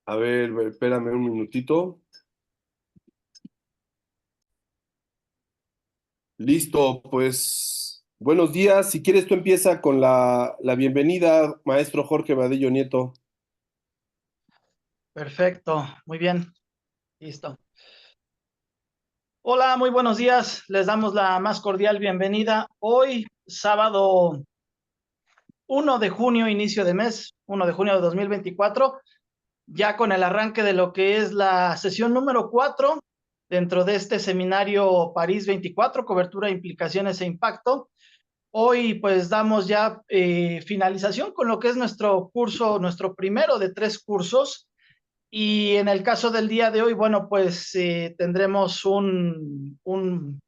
A ver, espérame un minutito. Listo, pues buenos días. Si quieres, tú empieza con la bienvenida, maestro Jorge Vadillo Nieto. Perfecto, muy bien, listo. Hola, muy buenos días. Les damos la más cordial bienvenida. Hoy, sábado 1 de junio, inicio de mes, 1 de junio de 2024, ya con el arranque de lo que es la sesión número 4 dentro de este seminario París 24, cobertura, implicaciones e impacto. Hoy pues damos ya finalización con lo que es nuestro curso, nuestro primero de 3 cursos. Y en el caso del día de hoy, bueno, pues tendremos un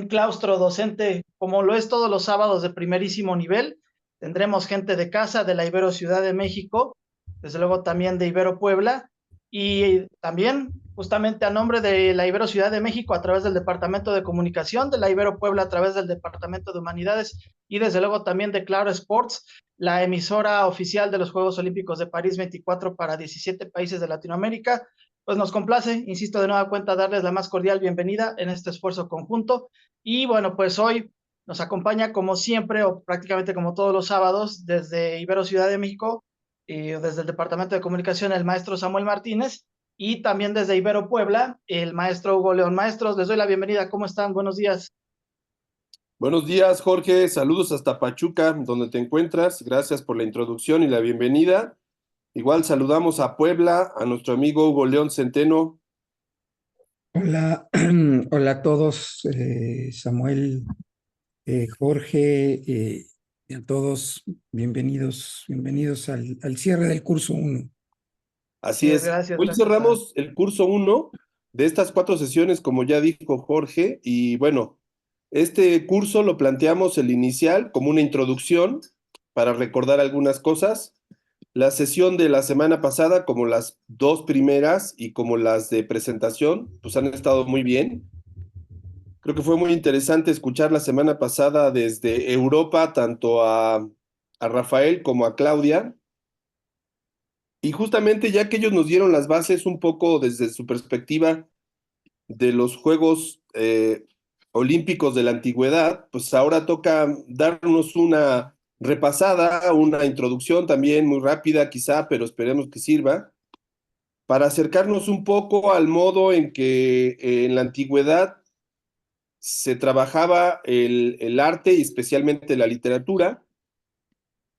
claustro docente, como lo es todos los sábados, de primerísimo nivel. Tendremos gente de casa, de la Ibero Ciudad de México, desde luego también de Ibero Puebla, y también justamente a nombre de la Ibero Ciudad de México a través del Departamento de Comunicación, de la Ibero Puebla a través del Departamento de Humanidades y desde luego también de Claro Sports, la emisora oficial de los Juegos Olímpicos de París 24 para 17 países de Latinoamérica. Pues nos complace, insisto, de nueva cuenta, darles la más cordial bienvenida en este esfuerzo conjunto. Y bueno, pues hoy nos acompaña como siempre, o prácticamente como todos los sábados, desde Ibero Ciudad de México, desde el Departamento de Comunicación, el maestro Samuel Martínez, y también desde Ibero Puebla, el maestro Hugo León. Maestros, les doy la bienvenida. ¿Cómo están? Buenos días. Buenos días, Jorge. Saludos hasta Pachuca, donde te encuentras. Gracias por la introducción y la bienvenida. Igual saludamos a Puebla, a nuestro amigo Hugo León Centeno. Hola, hola a todos, Samuel, Jorge, y a todos, bienvenidos al cierre del curso 1. Así Muchas es. gracias, Hoy gracias cerramos el curso uno de estas 4 sesiones, como ya dijo Jorge, y bueno, este curso lo planteamos el inicial como una introducción para recordar algunas cosas. La sesión de la semana pasada, como las dos primeras y como las de presentación, pues han estado muy bien. Creo que fue muy interesante escuchar la semana pasada desde Europa, tanto a Rafael como a Claudia. Y justamente ya que ellos nos dieron las bases un poco desde su perspectiva de los Juegos Olímpicos de la Antigüedad, pues ahora toca darnos una repasada, una introducción también muy rápida quizá, pero esperemos que sirva, para acercarnos un poco al modo en que en la antigüedad se trabajaba el arte y especialmente la literatura,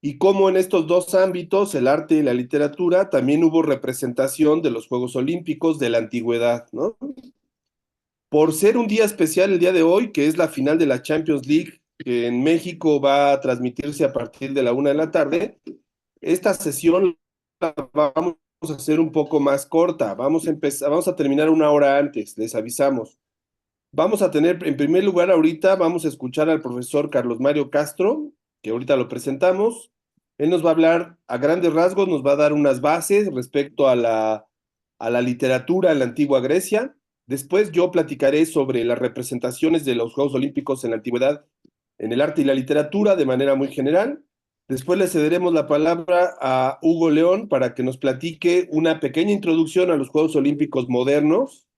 y cómo en estos dos ámbitos, el arte y la literatura, también hubo representación de los Juegos Olímpicos de la antigüedad, ¿no? Por ser un día especial el día de hoy, que es la final de la Champions League, que en México va a transmitirse a partir de la 1 de la tarde, esta sesión la vamos a hacer un poco más corta. Vamos a terminar 1 hora antes, les avisamos. Vamos a tener, en primer lugar, ahorita vamos a escuchar al profesor Carlos Mario Castro, que ahorita lo presentamos. Él nos va a hablar a grandes rasgos, nos va a dar unas bases respecto a la literatura en la antigua Grecia. Después yo platicaré sobre las representaciones de los Juegos Olímpicos en la antigüedad en el arte y la literatura de manera muy general. Después le cederemos la palabra a Hugo León para que nos platique una pequeña introducción a los Juegos Olímpicos modernos.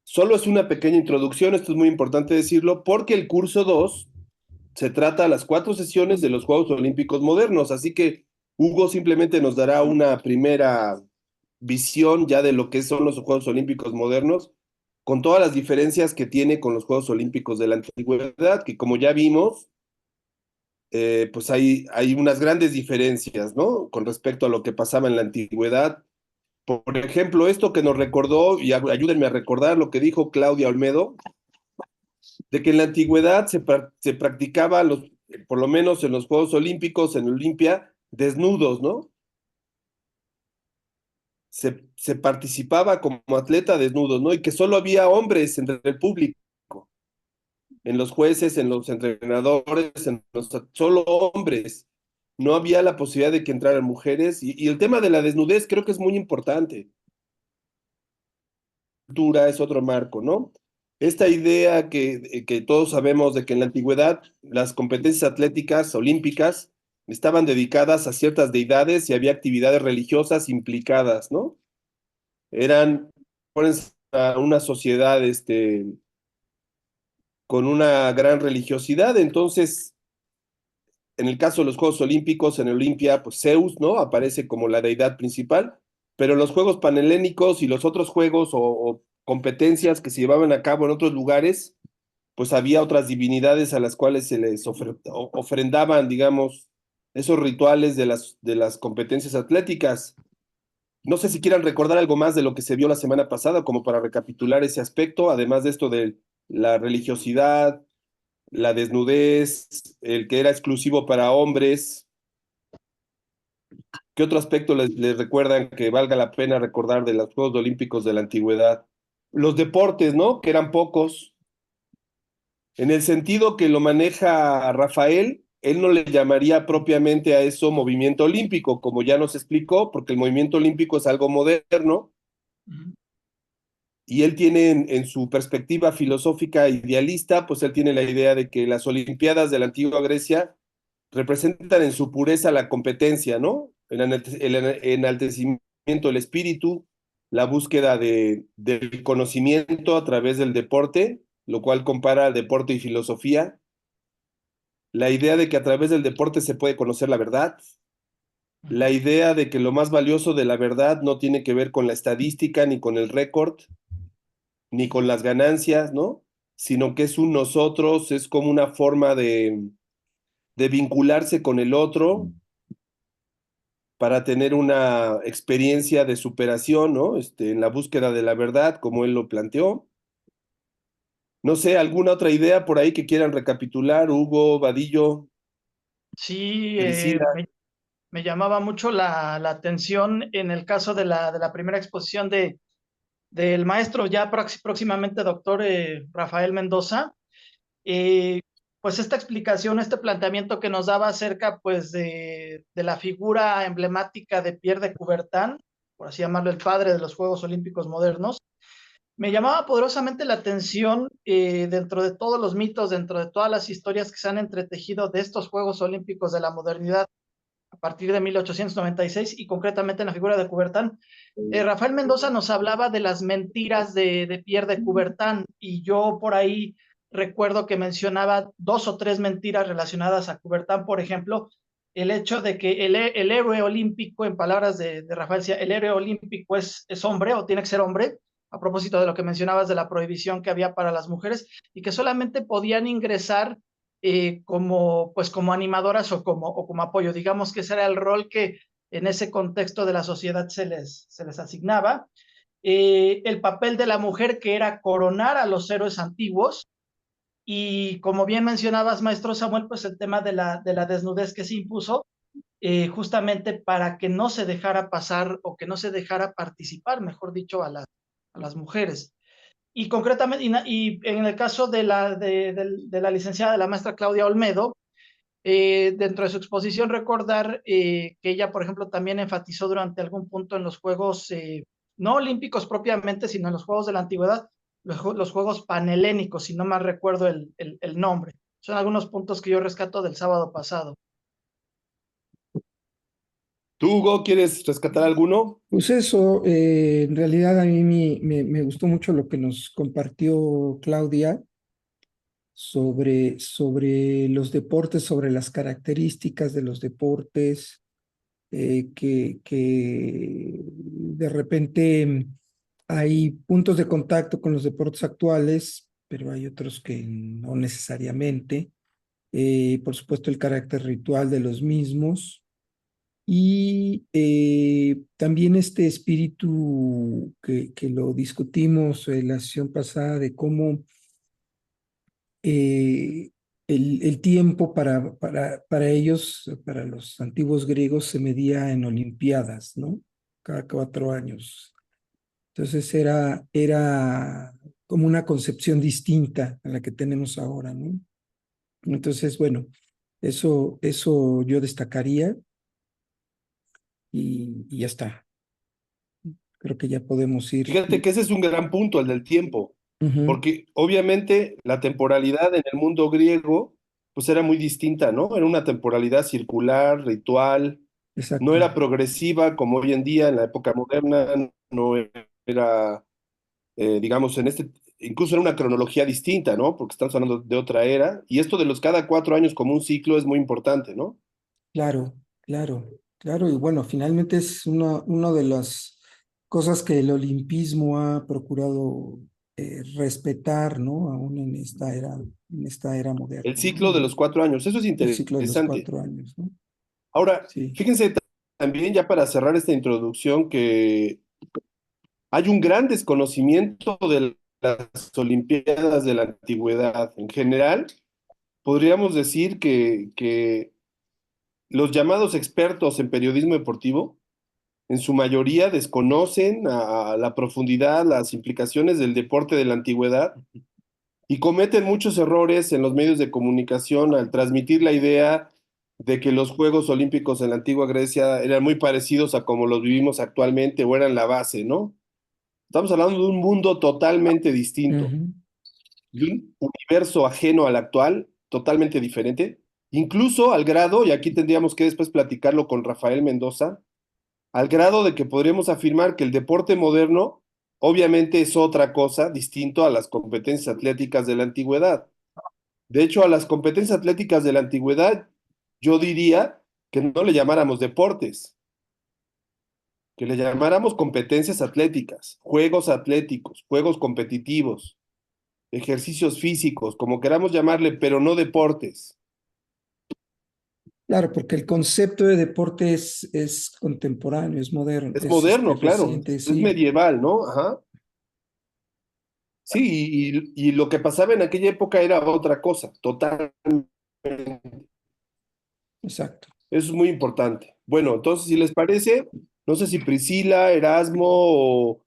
Solo es una pequeña introducción, esto es muy importante decirlo, porque el curso 2 se trata de las 4 sesiones de los Juegos Olímpicos modernos, así que Hugo simplemente nos dará una primera visión ya de lo que son los Juegos Olímpicos modernos, con todas las diferencias que tiene con los Juegos Olímpicos de la antigüedad, que como ya vimos, pues hay unas grandes diferencias, ¿no? Con respecto a lo que pasaba en la antigüedad. Por ejemplo, esto que nos recordó, y ayúdenme a recordar lo que dijo Claudia Olmedo, de que en la antigüedad se practicaba, por lo menos en los Juegos Olímpicos, en Olimpia, desnudos, ¿no? Se participaba como atleta desnudos, ¿no? Y que solo había hombres entre el público, en los jueces, en los entrenadores, solo hombres. No había la posibilidad de que entraran mujeres. Y el tema de la desnudez creo que es muy importante. Cultura es otro marco, ¿no? Esta idea que todos sabemos de que en la antigüedad las competencias atléticas olímpicas estaban dedicadas a ciertas deidades y había actividades religiosas implicadas, ¿no? Eran, pones a una sociedad, con una gran religiosidad, entonces, en el caso de los Juegos Olímpicos, en Olimpia, pues Zeus, ¿no? Aparece como la deidad principal, pero los Juegos Panhelénicos y los otros juegos o competencias que se llevaban a cabo en otros lugares, pues había otras divinidades a las cuales se les ofrendaban, digamos, esos rituales de las competencias atléticas. No sé si quieran recordar algo más de lo que se vio la semana pasada, como para recapitular ese aspecto, además de esto de la religiosidad, la desnudez, el que era exclusivo para hombres. ¿Qué otro aspecto les recuerdan que valga la pena recordar de los Juegos Olímpicos de la antigüedad? Los deportes, ¿no? Que eran pocos. En el sentido que lo maneja Rafael, él no le llamaría propiamente a eso movimiento olímpico, como ya nos explicó, porque el movimiento olímpico es algo moderno, y él tiene en su perspectiva filosófica idealista, pues él tiene la idea de que las Olimpiadas de la antigua Grecia representan en su pureza la competencia, ¿no? El enaltecimiento del espíritu, la búsqueda del conocimiento a través del deporte, lo cual compara deporte y filosofía, la idea de que a través del deporte se puede conocer la verdad, la idea de que lo más valioso de la verdad no tiene que ver con la estadística ni con el récord, ni con las ganancias, ¿no? Sino que es un nosotros, es como una forma de vincularse con el otro para tener una experiencia de superación, ¿no? En la búsqueda de la verdad, como él lo planteó. No sé, ¿alguna otra idea por ahí que quieran recapitular, Hugo, Vadillo, Sí, Priscila? me llamaba mucho la atención en el caso de la primera exposición del maestro ya próximamente doctor Rafael Mendoza. eh, pues esta explicación, este planteamiento que nos daba acerca pues de la figura emblemática de Pierre de Coubertin, por así llamarlo, el padre de los Juegos Olímpicos modernos, me llamaba poderosamente la atención dentro de todos los mitos, dentro de todas las historias que se han entretejido de estos Juegos Olímpicos de la modernidad a partir de 1896 y concretamente en la figura de Coubertin. Rafael Mendoza nos hablaba de las mentiras de Pierre de Coubertin y yo por ahí recuerdo que mencionaba dos o tres mentiras relacionadas a Coubertin, por ejemplo, el hecho de que el héroe olímpico, en palabras de Rafael, decía, el héroe olímpico es hombre o tiene que ser hombre, a propósito de lo que mencionabas de la prohibición que había para las mujeres y que solamente podían ingresar pues como animadoras o como apoyo. Digamos que ese era el rol que en ese contexto de la sociedad se les asignaba. El papel de la mujer que era coronar a los héroes antiguos y como bien mencionabas, maestro Samuel, pues el tema de la desnudez que se impuso justamente para que no se dejara pasar o que no se dejara participar, mejor dicho, a las mujeres. Y concretamente, y en el caso de la licenciada, de la maestra Claudia Olmedo, dentro de su exposición recordar que ella, por ejemplo, también enfatizó durante algún punto en los Juegos, no olímpicos propiamente, sino en los Juegos de la Antigüedad, los Juegos Panhelénicos, si no mal recuerdo el nombre. Son algunos puntos que yo rescato del sábado pasado. ¿Tú, Hugo, quieres rescatar alguno? Pues eso, en realidad a mí me gustó mucho lo que nos compartió Claudia sobre los deportes, sobre las características de los deportes, que de repente hay puntos de contacto con los deportes actuales, pero hay otros que no necesariamente. Por supuesto, el carácter ritual de los mismos y también este espíritu que lo discutimos en la sesión pasada de cómo eh, el tiempo para ellos, para los antiguos griegos, se medía en olimpiadas, ¿no? Cada 4 años. Entonces era como una concepción distinta a la que tenemos ahora, ¿no? Entonces, bueno, eso yo destacaría y ya está. Creo que ya podemos ir. Fíjate que ese es un gran punto, el del tiempo, Ujú. porque obviamente la temporalidad en el mundo griego, pues era muy distinta, ¿no? Era una temporalidad circular, ritual, no exacto. era progresiva como hoy en día en la época moderna, no era, digamos, incluso era una cronología distinta, ¿no? Porque estamos hablando de otra era, y esto de los cada 4 años como un ciclo es muy importante, ¿no? Claro, claro, claro. Y bueno, finalmente es una de las cosas que el olimpismo ha procurado respetar, ¿no? Aún en esta era El moderna, ¿no? ciclo de los 4 años, eso es El ciclo de los interesante. 4 años, ¿no? Ahora, Sí, fíjense también ya para cerrar esta introducción que hay un gran desconocimiento de las Olimpiadas de la antigüedad. En general, podríamos decir que los llamados expertos en periodismo deportivo, en su mayoría desconocen a la profundidad las implicaciones del deporte de la antigüedad y cometen muchos errores en los medios de comunicación al transmitir la idea de que los Juegos Olímpicos en la antigua Grecia eran muy parecidos a como los vivimos actualmente o eran la base, ¿no? Estamos hablando de un mundo totalmente distinto, ujú, de un universo ajeno al actual, totalmente diferente, incluso al grado, y aquí tendríamos que después platicarlo con Rafael Mendoza, al grado de que podríamos afirmar que el deporte moderno obviamente es otra cosa distinto a las competencias atléticas de la antigüedad. De hecho, a las competencias atléticas de la antigüedad, yo diría que no le llamáramos deportes, que le llamáramos competencias atléticas, juegos atléticos, juegos competitivos, ejercicios físicos, como queramos llamarle, pero no deportes. claro, porque el concepto de deporte es contemporáneo, es moderno, Es moderno, es claro, reciente, es sí, medieval, ¿no? Ajá. Sí, y lo que pasaba en aquella época era otra cosa, totalmente. exacto. Eso es muy importante. Bueno, entonces, si les parece, no sé si Priscila, Erasmo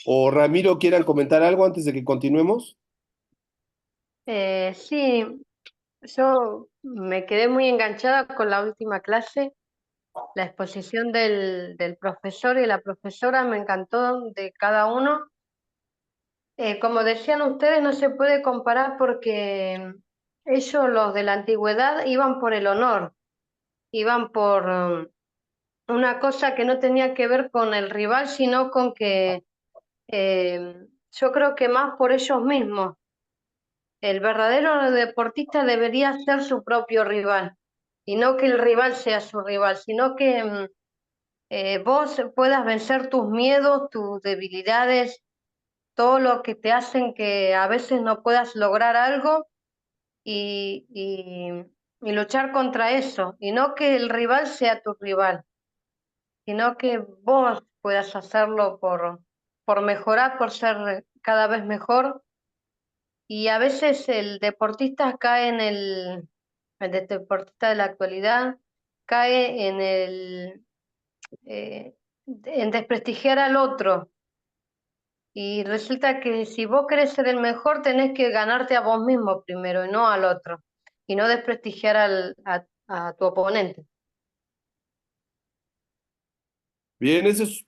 o Ramiro quieran comentar algo antes de que continuemos. Sí, yo me quedé muy enganchada con la última clase, la exposición del profesor y la profesora me encantó de cada uno. Como decían ustedes, no se puede comparar porque ellos, los de la antigüedad, iban por el honor, iban por una cosa que no tenía que ver con el rival, sino con que yo creo que más por ellos mismos. El verdadero deportista debería ser su propio rival y no que el rival sea su rival, sino que vos puedas vencer tus miedos, tus debilidades, todo lo que te hacen que a veces no puedas lograr algo y, y, y luchar contra eso, y no que el rival sea tu rival, sino que vos puedas hacerlo por mejorar, por ser cada vez mejor. Y a veces el deportista cae el deportista de la actualidad cae eh, en desprestigiar al otro. Y resulta que si vos querés ser el mejor, tenés que ganarte a vos mismo primero y no al otro. Y no desprestigiar a tu oponente. Bien, ese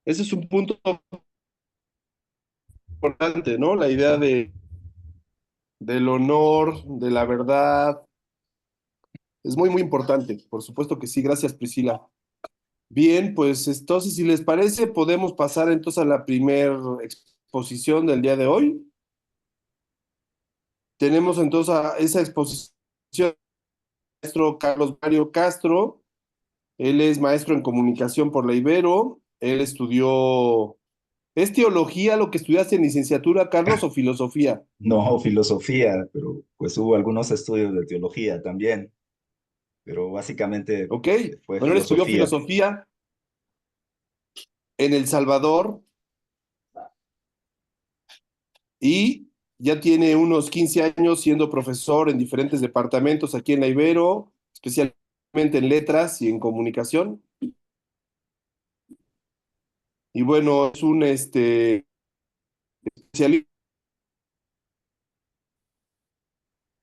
es un punto importante, ¿no? La idea del honor, de la verdad, es muy, muy importante. Por supuesto que sí. Gracias, Priscila. Bien, pues entonces, si les parece, podemos pasar entonces a la primer exposición del día de hoy. Tenemos entonces a esa exposición del maestro Carlos Mario Castro. Él es maestro en comunicación por la Ibero. Él estudió, ¿es teología lo que estudiaste en licenciatura, Carlos, o filosofía? No, filosofía, pero pues hubo algunos estudios de teología también, pero básicamente Ok. fue Bueno, él estudió filosofía. filosofía en El Salvador y ya tiene unos 15 años siendo profesor en diferentes departamentos aquí en la Ibero, especialmente en letras y en comunicación. Y bueno, es un especialista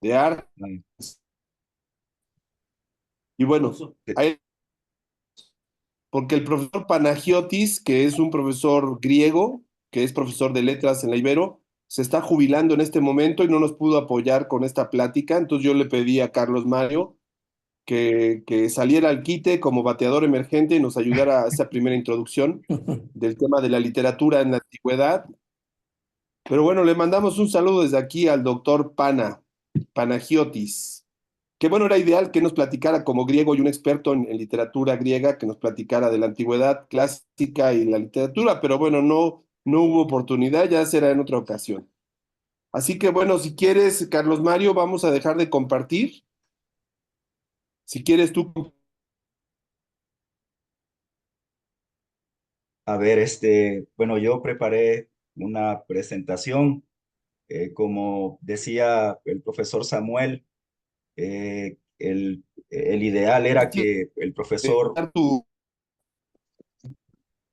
de arte. Mm, Y bueno, eh, porque el profesor Panagiotis, que es un profesor griego, que es profesor de letras en la Ibero, se está jubilando en este momento y no nos pudo apoyar con esta plática. Entonces yo le pedí a Carlos Mario que saliera al quite como bateador emergente y nos ayudara a esta primera introducción del tema de la literatura en la antigüedad. Pero bueno, le mandamos un saludo desde aquí al doctor Panagiotis, que bueno, era ideal que nos platicara como griego y un experto en literatura griega, que nos platicara de la antigüedad clásica y la literatura, pero bueno, no hubo oportunidad, ya será en otra ocasión. Así que bueno, si quieres, Carlos Mario, vamos a dejar de compartir. Si quieres tú. A ver, bueno, yo preparé una presentación, como decía el profesor Samuel, el ideal era que el profesor, Tu,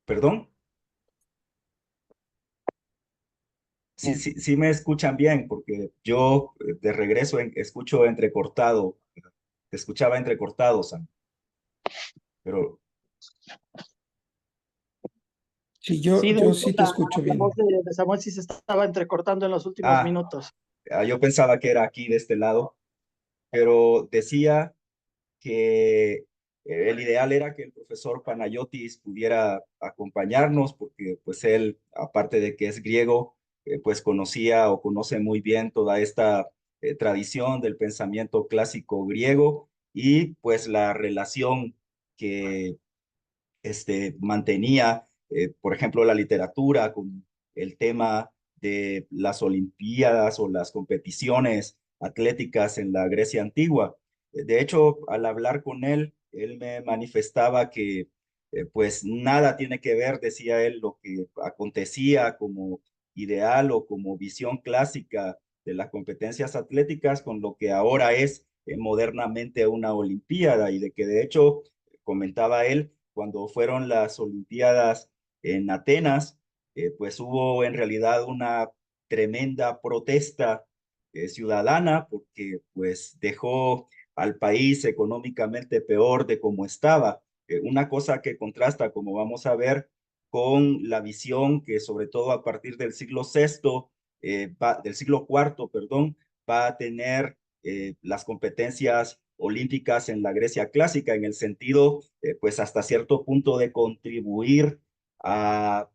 perdón, sí, sí, sí me escuchan bien, porque yo de regreso escucho entrecortado, te escuchaba entrecortado, Sam, pero, Sí, Sí, de yo hecho, sí te escucho la voz bien. de Samuel sí se estaba entrecortando en los últimos ah, minutos. yo pensaba que era aquí de este lado, pero decía que el ideal era que el profesor Panayotis pudiera acompañarnos, porque pues él, aparte de que es griego, pues conocía o conoce muy bien toda esta tradición del pensamiento clásico griego y pues la relación que mantenía, por ejemplo, la literatura con el tema de las Olimpiadas o las competiciones atléticas en la Grecia antigua. De hecho, al hablar con él, él me manifestaba que pues nada tiene que ver, decía él, lo que acontecía como ideal o como visión clásica de las competencias atléticas con lo que ahora es modernamente una Olimpiada y de que de hecho, comentaba él, cuando fueron las Olimpiadas en Atenas, pues hubo en realidad una tremenda protesta ciudadana porque pues dejó al país económicamente peor de como estaba. Una cosa que contrasta, como vamos a ver, con la visión que sobre todo a partir del siglo sexto, del siglo cuarto, perdón, va a tener las competencias olímpicas en la Grecia clásica, en el sentido, pues hasta cierto punto de contribuir a,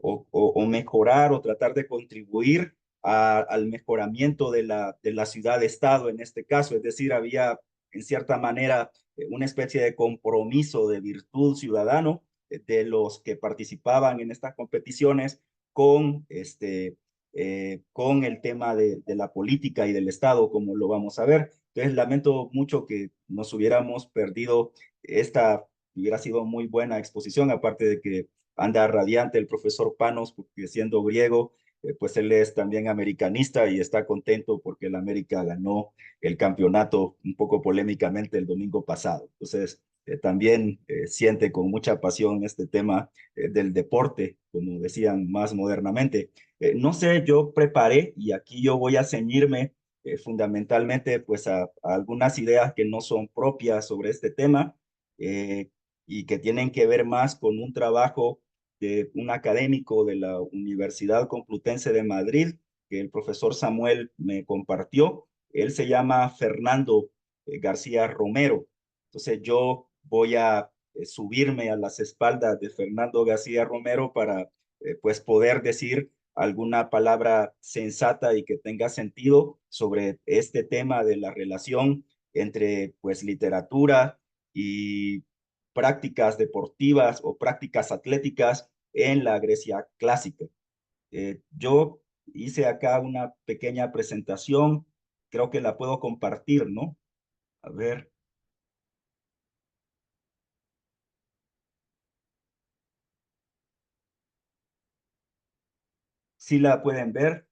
o mejorar o tratar de contribuir al mejoramiento de la ciudad-estado en este caso. Es decir, había en cierta manera una especie de compromiso de virtud ciudadano de los que participaban en estas competiciones con con el tema de la política y del Estado, como lo vamos a ver. Entonces, lamento mucho que nos hubiéramos perdido esta, hubiera sido muy buena exposición, aparte de que anda radiante el profesor Panos, porque siendo griego, pues él es también americanista y está contento porque el América ganó el campeonato un poco polémicamente el domingo pasado. Entonces, también siente con mucha pasión este tema del deporte, como decían más modernamente. No sé, yo preparé y aquí yo voy a ceñirme fundamentalmente pues a algunas ideas que no son propias sobre este tema eh, y que tienen que ver más con un trabajo de un académico de la Universidad Complutense de Madrid que el profesor Samuel me compartió. Él se llama Fernando García Romero. Entonces yo voy a subirme a las espaldas de Fernando García Romero para pues poder decir alguna palabra sensata y que tenga sentido sobre este tema de la relación entre pues literatura y prácticas deportivas o prácticas atléticas en la Grecia clásica. Yo hice acá una pequeña presentación, creo que la puedo compartir, ¿no? A ver, si la pueden ver.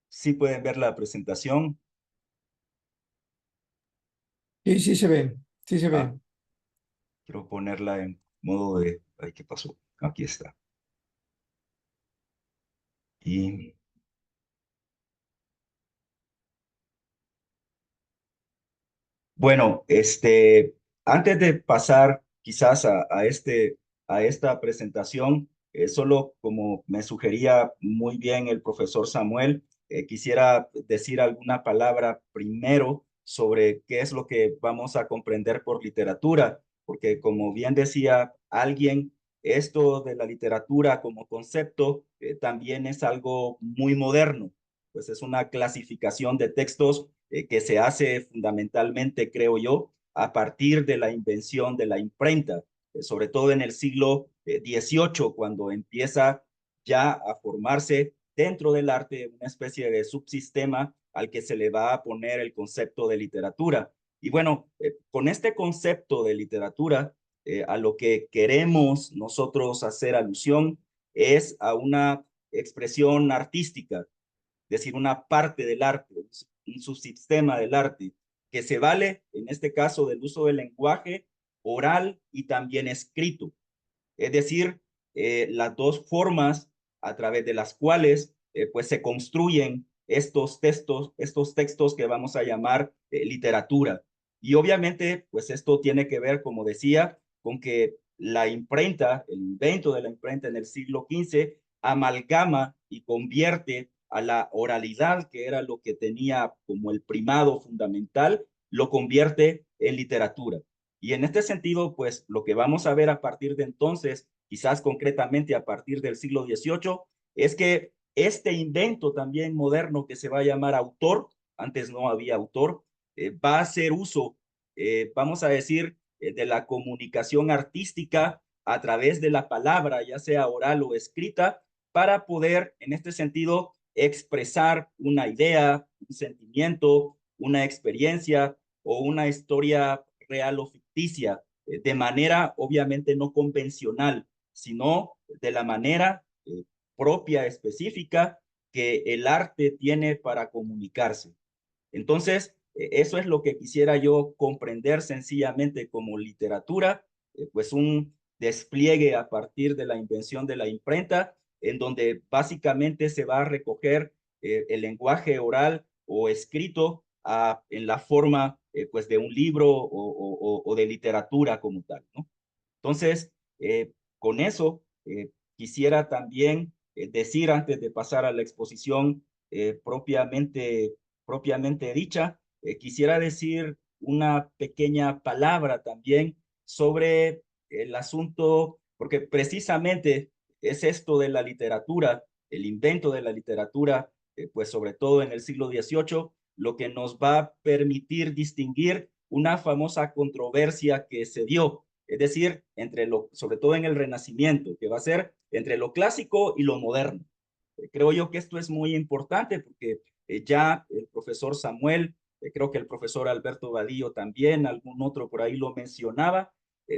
Sí pueden ver la presentación. Sí, sí se ve, sí se Ah, ve. quiero ponerla en modo de... Ay, ¿qué pasó? Aquí está. Y Bueno, antes de pasar quizás a esta presentación, solo como me sugería muy bien el profesor Samuel, quisiera decir alguna palabra primero sobre qué es lo que vamos a comprender por literatura, porque como bien decía alguien, esto de la literatura como concepto también es algo muy moderno, pues es una clasificación de textos que se hace fundamentalmente, creo yo, a partir de la invención de la imprenta, sobre todo en el siglo XVIII, cuando empieza ya a formarse dentro del arte una especie de subsistema al que se le va a poner el concepto de literatura. Y bueno, con este concepto de literatura, a lo que queremos nosotros hacer alusión es a una expresión artística, es decir, una parte del arte, un subsistema del arte, que se vale, en este caso, del uso del lenguaje oral y también escrito. Es decir, las dos formas a través de las cuales pues se construyen estos textos que vamos a llamar literatura. Y obviamente, pues esto tiene que ver, como decía, con que la imprenta, el invento de la imprenta en el siglo XV, amalgama y convierte a la oralidad, que era lo que tenía como el primado fundamental, lo convierte en literatura. Y en este sentido, pues lo que vamos a ver a partir de entonces, quizás concretamente a partir del siglo XVIII, es que este invento también moderno que se va a llamar autor, antes no había autor, va a hacer uso, vamos a decir, de la comunicación artística a través de la palabra, ya sea oral o escrita, para poder, en este sentido, expresar una idea, un sentimiento, una experiencia o una historia real o ficticia, de manera obviamente no convencional, sino de la manera propia, específica, que el arte tiene para comunicarse. Entonces, eso es lo que quisiera yo comprender sencillamente como literatura, pues un despliegue a partir de la invención de la imprenta, en donde básicamente se va a recoger el lenguaje oral o escrito en la forma pues de un libro o de literatura como tal, ¿no? Entonces, con eso, quisiera también decir, antes de pasar a la exposición propiamente dicha, quisiera decir una pequeña palabra también sobre el asunto, porque precisamente es esto de la literatura, el invento de la literatura, pues sobre todo en el siglo XVIII, lo que nos va a permitir distinguir una famosa controversia que se dio, es decir, sobre todo en el Renacimiento, que va a ser entre lo clásico y lo moderno. Creo yo que esto es muy importante porque ya el profesor Samuel, creo que el profesor Alberto Vadillo también, algún otro por ahí lo mencionaba,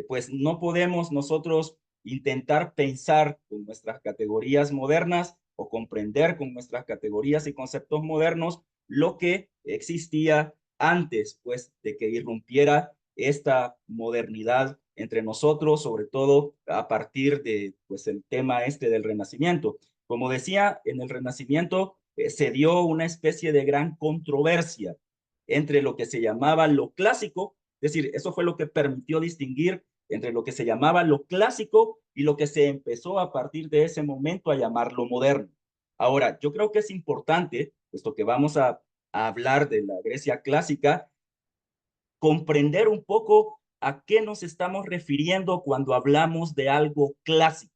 pues no podemos nosotros intentar pensar con nuestras categorías modernas o comprender con nuestras categorías y conceptos modernos lo que existía antes, pues, de que irrumpiera esta modernidad entre nosotros, sobre todo a partir de, pues, el tema del Renacimiento. Como decía, en el Renacimiento se dio una especie de gran controversia entre lo que se llamaba lo clásico, es decir, eso fue lo que permitió distinguir entre lo que se llamaba lo clásico y lo que se empezó a partir de ese momento a llamar lo moderno. Ahora, yo creo que es importante, puesto que vamos a hablar de la Grecia clásica, comprender un poco a qué nos estamos refiriendo cuando hablamos de algo clásico.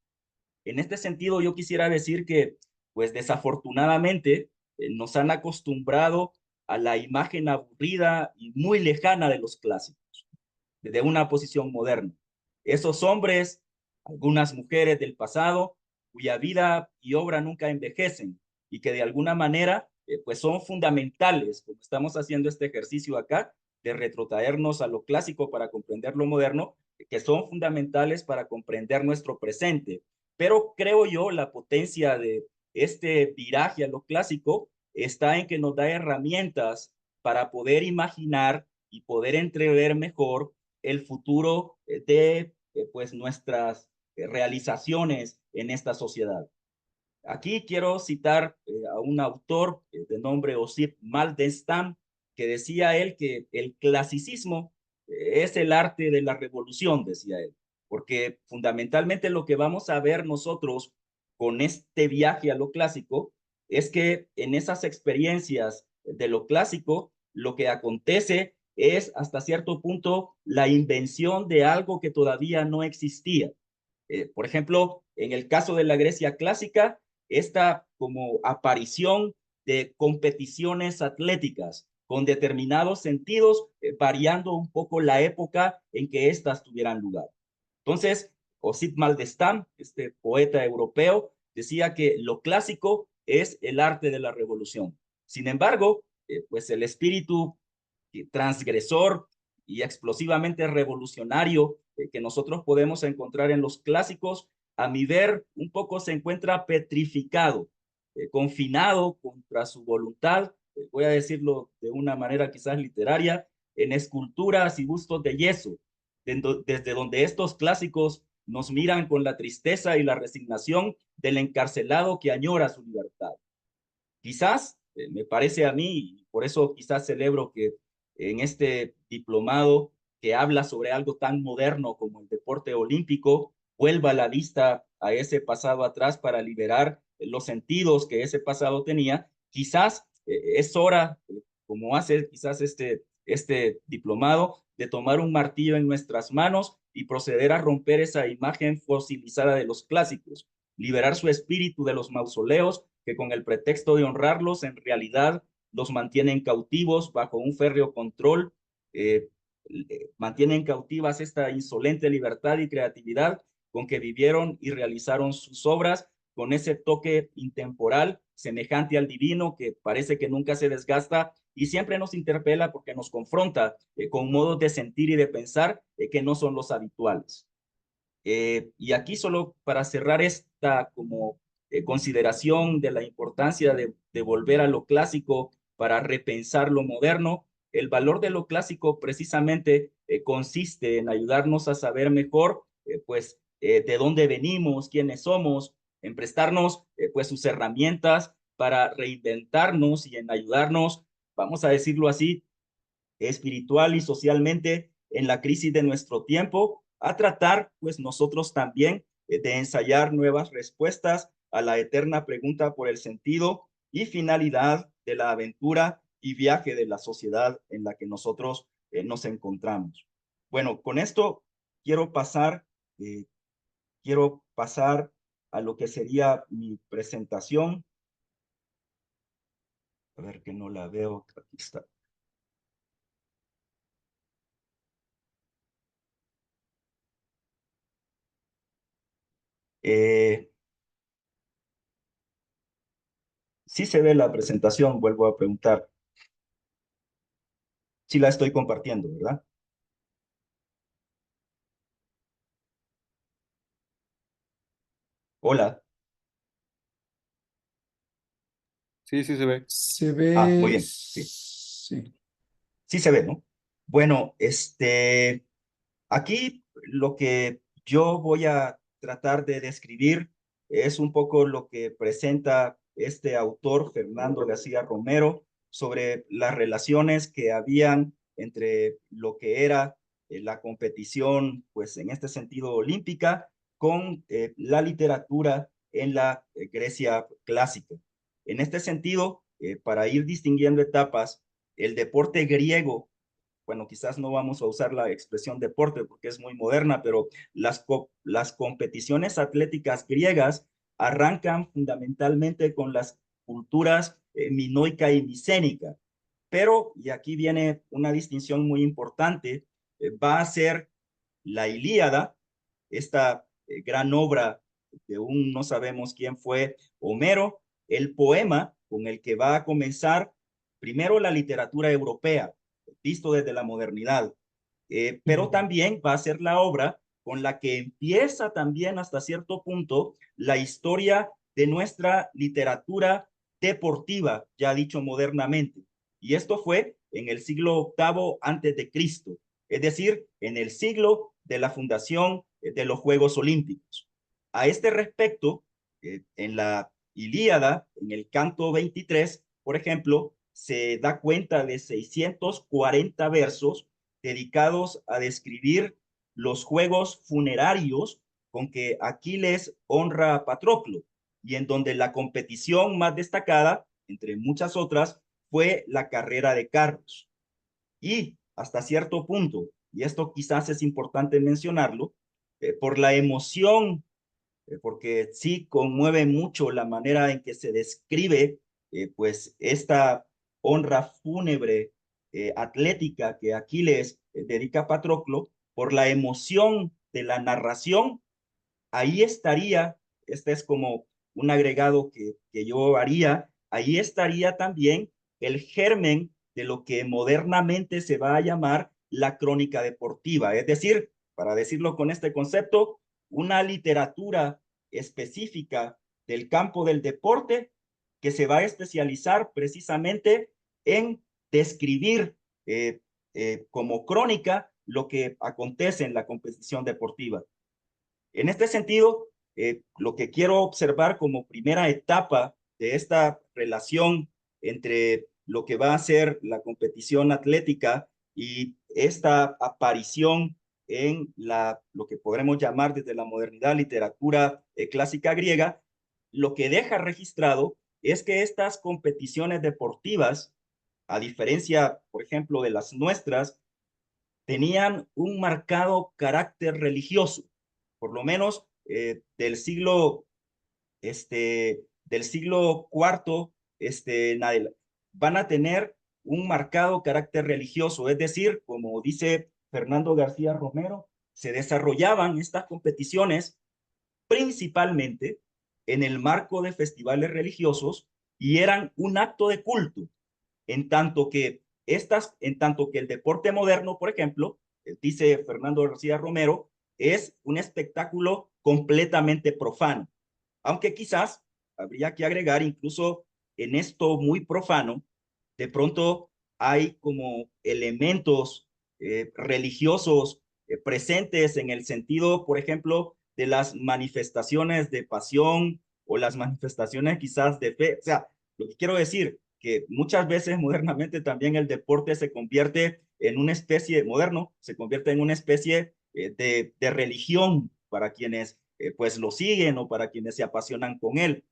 En este sentido, yo quisiera decir que, pues desafortunadamente, nos han acostumbrado a la imagen aburrida y muy lejana de los clásicos, desde una posición moderna. Esos hombres, algunas mujeres del pasado, cuya vida y obra nunca envejecen y que de alguna manera, pues son fundamentales, como estamos haciendo este ejercicio acá, de retrotraernos a lo clásico para comprender lo moderno, que son fundamentales para comprender nuestro presente. Pero creo yo la potencia de este viraje a lo clásico está en que nos da herramientas para poder imaginar y poder entrever mejor el futuro de pues nuestras realizaciones en esta sociedad. Aquí quiero citar a un autor de nombre Osip Mandelstam, que decía él que el clasicismo es el arte de la revolución, decía él, porque fundamentalmente lo que vamos a ver nosotros con este viaje a lo clásico es que en esas experiencias de lo clásico, lo que acontece es hasta cierto punto la invención de algo que todavía no existía. Por ejemplo, en el caso de la Grecia clásica, esta como aparición de competiciones atléticas con determinados sentidos, variando un poco la época en que éstas tuvieran lugar. Entonces, Osip Maldestán, este poeta europeo, decía que lo clásico es el arte de la revolución. Sin embargo, pues el espíritu transgresor y explosivamente revolucionario que nosotros podemos encontrar en los clásicos, a mi ver, un poco se encuentra petrificado, confinado contra su voluntad, voy a decirlo de una manera quizás literaria, en esculturas y bustos de yeso, desde donde estos clásicos nos miran con la tristeza y la resignación del encarcelado que añora su libertad. Quizás, me parece a mí, y por eso quizás celebro que en este diplomado que habla sobre algo tan moderno como el deporte olímpico, vuelva la vista a ese pasado atrás para liberar los sentidos que ese pasado tenía. Quizás es hora, como hace quizás este diplomado, de tomar un martillo en nuestras manos y proceder a romper esa imagen fosilizada de los clásicos, liberar su espíritu de los mausoleos que con el pretexto de honrarlos en realidad los mantienen cautivos bajo un férreo control, mantienen cautivas esta insolente libertad y creatividad con que vivieron y realizaron sus obras, con ese toque intemporal semejante al divino que parece que nunca se desgasta y siempre nos interpela porque nos confronta con modos de sentir y de pensar que no son los habituales. Y aquí solo para cerrar esta como consideración de la importancia de volver a lo clásico para repensar lo moderno, el valor de lo clásico precisamente consiste en ayudarnos a saber mejor de dónde venimos, quiénes somos, en prestarnos pues sus herramientas para reinventarnos y en ayudarnos, vamos a decirlo así, espiritual y socialmente en la crisis de nuestro tiempo, a tratar pues nosotros también de ensayar nuevas respuestas a la eterna pregunta por el sentido y finalidad de la aventura y viaje de la sociedad en la que nosotros nos encontramos. Bueno, con esto quiero pasar, eh, quiero pasar a lo que sería mi presentación. A ver que no la veo, aquí está. Sí se ve la presentación, vuelvo a preguntar. Sí la estoy compartiendo, ¿verdad? Hola. Sí, sí se ve. Se Muy ve, bien, sí. sí. Sí se ve, ¿no? Bueno, aquí lo que yo voy a tratar de describir es un poco lo que presenta este autor, Fernando García Romero, sobre las relaciones que habían entre lo que era la competición, pues en este sentido olímpica, con la literatura en la Grecia clásica. En este sentido, para ir distinguiendo etapas, el deporte griego, bueno, quizás no vamos a usar la expresión deporte porque es muy moderna, pero las competiciones atléticas griegas arrancan fundamentalmente con las culturas minoica y micénica. Pero, y aquí viene una distinción muy importante, va a ser la Ilíada, esta gran obra de un no sabemos quién fue Homero, el poema con el que va a comenzar primero la literatura europea, visto desde la modernidad, pero también va a ser la obra con la que empieza también hasta cierto punto la historia de nuestra literatura deportiva, ya dicho modernamente. Y esto fue en el siglo VIII antes de Cristo, es decir, en el siglo de la fundación de los Juegos Olímpicos. A este respecto, en la Ilíada, en el canto 23, por ejemplo, se da cuenta de 640 versos dedicados a describir los juegos funerarios con que Aquiles honra a Patroclo, y en donde la competición más destacada, entre muchas otras, fue la carrera de carros. Y hasta cierto punto, y esto quizás es importante mencionarlo, por la emoción, porque sí conmueve mucho la manera en que se describe pues esta honra fúnebre atlética que Aquiles dedica a Patroclo, por la emoción de la narración, ahí estaría, este es como un agregado que yo haría, ahí estaría también el germen de lo que modernamente se va a llamar la crónica deportiva, es decir, para decirlo con este concepto, una literatura específica del campo del deporte que se va a especializar precisamente en describir como crónica lo que acontece en la competición deportiva. En este sentido, lo que quiero observar como primera etapa de esta relación entre lo que va a ser la competición atlética y esta aparición en lo que podremos llamar desde la modernidad literatura clásica griega, lo que deja registrado es que estas competiciones deportivas, a diferencia, por ejemplo, de las nuestras, tenían un marcado carácter religioso, por lo menos del siglo cuarto, van a tener un marcado carácter religioso, es decir, como dice Fernando García Romero, se desarrollaban estas competiciones principalmente en el marco de festivales religiosos y eran un acto de culto, en tanto que el deporte moderno, por ejemplo, dice Fernando García Romero, es un espectáculo completamente profano. Aunque quizás habría que agregar incluso en esto muy profano, de pronto hay como elementos religiosos presentes en el sentido, por ejemplo, de las manifestaciones de pasión o las manifestaciones quizás de fe. O sea, lo que quiero decir, que muchas veces modernamente también el deporte se convierte en una especie, moderno, se convierte en una especie de religión para quienes pues lo siguen o para quienes se apasionan con él.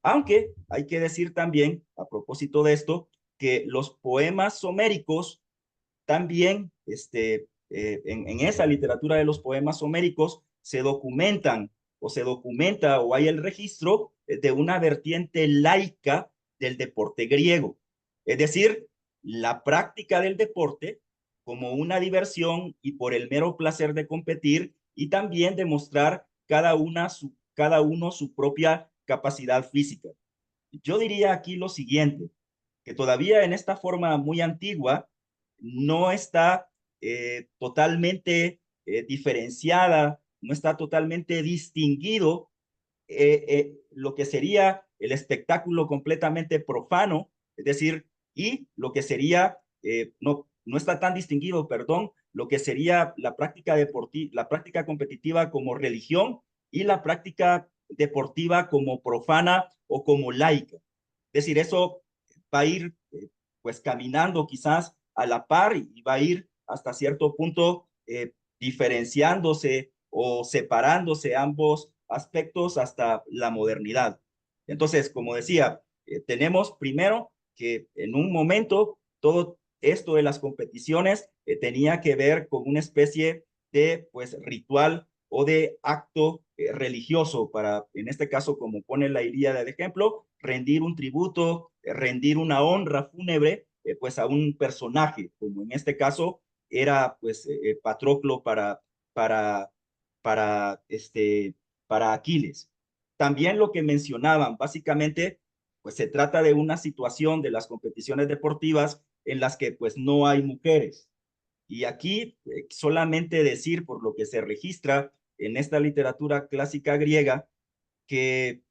Aunque hay que decir también, a propósito de esto, que los poemas homéricos también, en esa literatura de los poemas homéricos, se documentan o se documenta o hay el registro de una vertiente laica del deporte griego. Es decir, la práctica del deporte como una diversión y por el mero placer de competir y también demostrar cada uno su propia capacidad física. Yo diría aquí lo siguiente, que todavía en esta forma muy antigua no está totalmente diferenciada, no está totalmente distinguido lo que sería el espectáculo completamente profano, es decir, y lo que sería, no está tan distinguido, perdón, lo que sería la práctica deportiva, la práctica competitiva como religión y la práctica deportiva como profana o como laica. Es decir, eso va a ir pues caminando quizás a la par y va a ir hasta cierto punto diferenciándose o separándose ambos aspectos hasta la modernidad. Entonces, como decía, tenemos primero que en un momento todo esto de las competiciones tenía que ver con una especie de pues ritual o de acto religioso para, en este caso, como pone la Ilíada de ejemplo, rendir un tributo, rendir una honra fúnebre pues a un personaje, como en este caso era pues Patroclo para, para, este, para Aquiles. También lo que mencionaban, básicamente, pues se trata de una situación de las competiciones deportivas en las que pues no hay mujeres. Y aquí solamente decir por lo que se registra en esta literatura clásica griega, que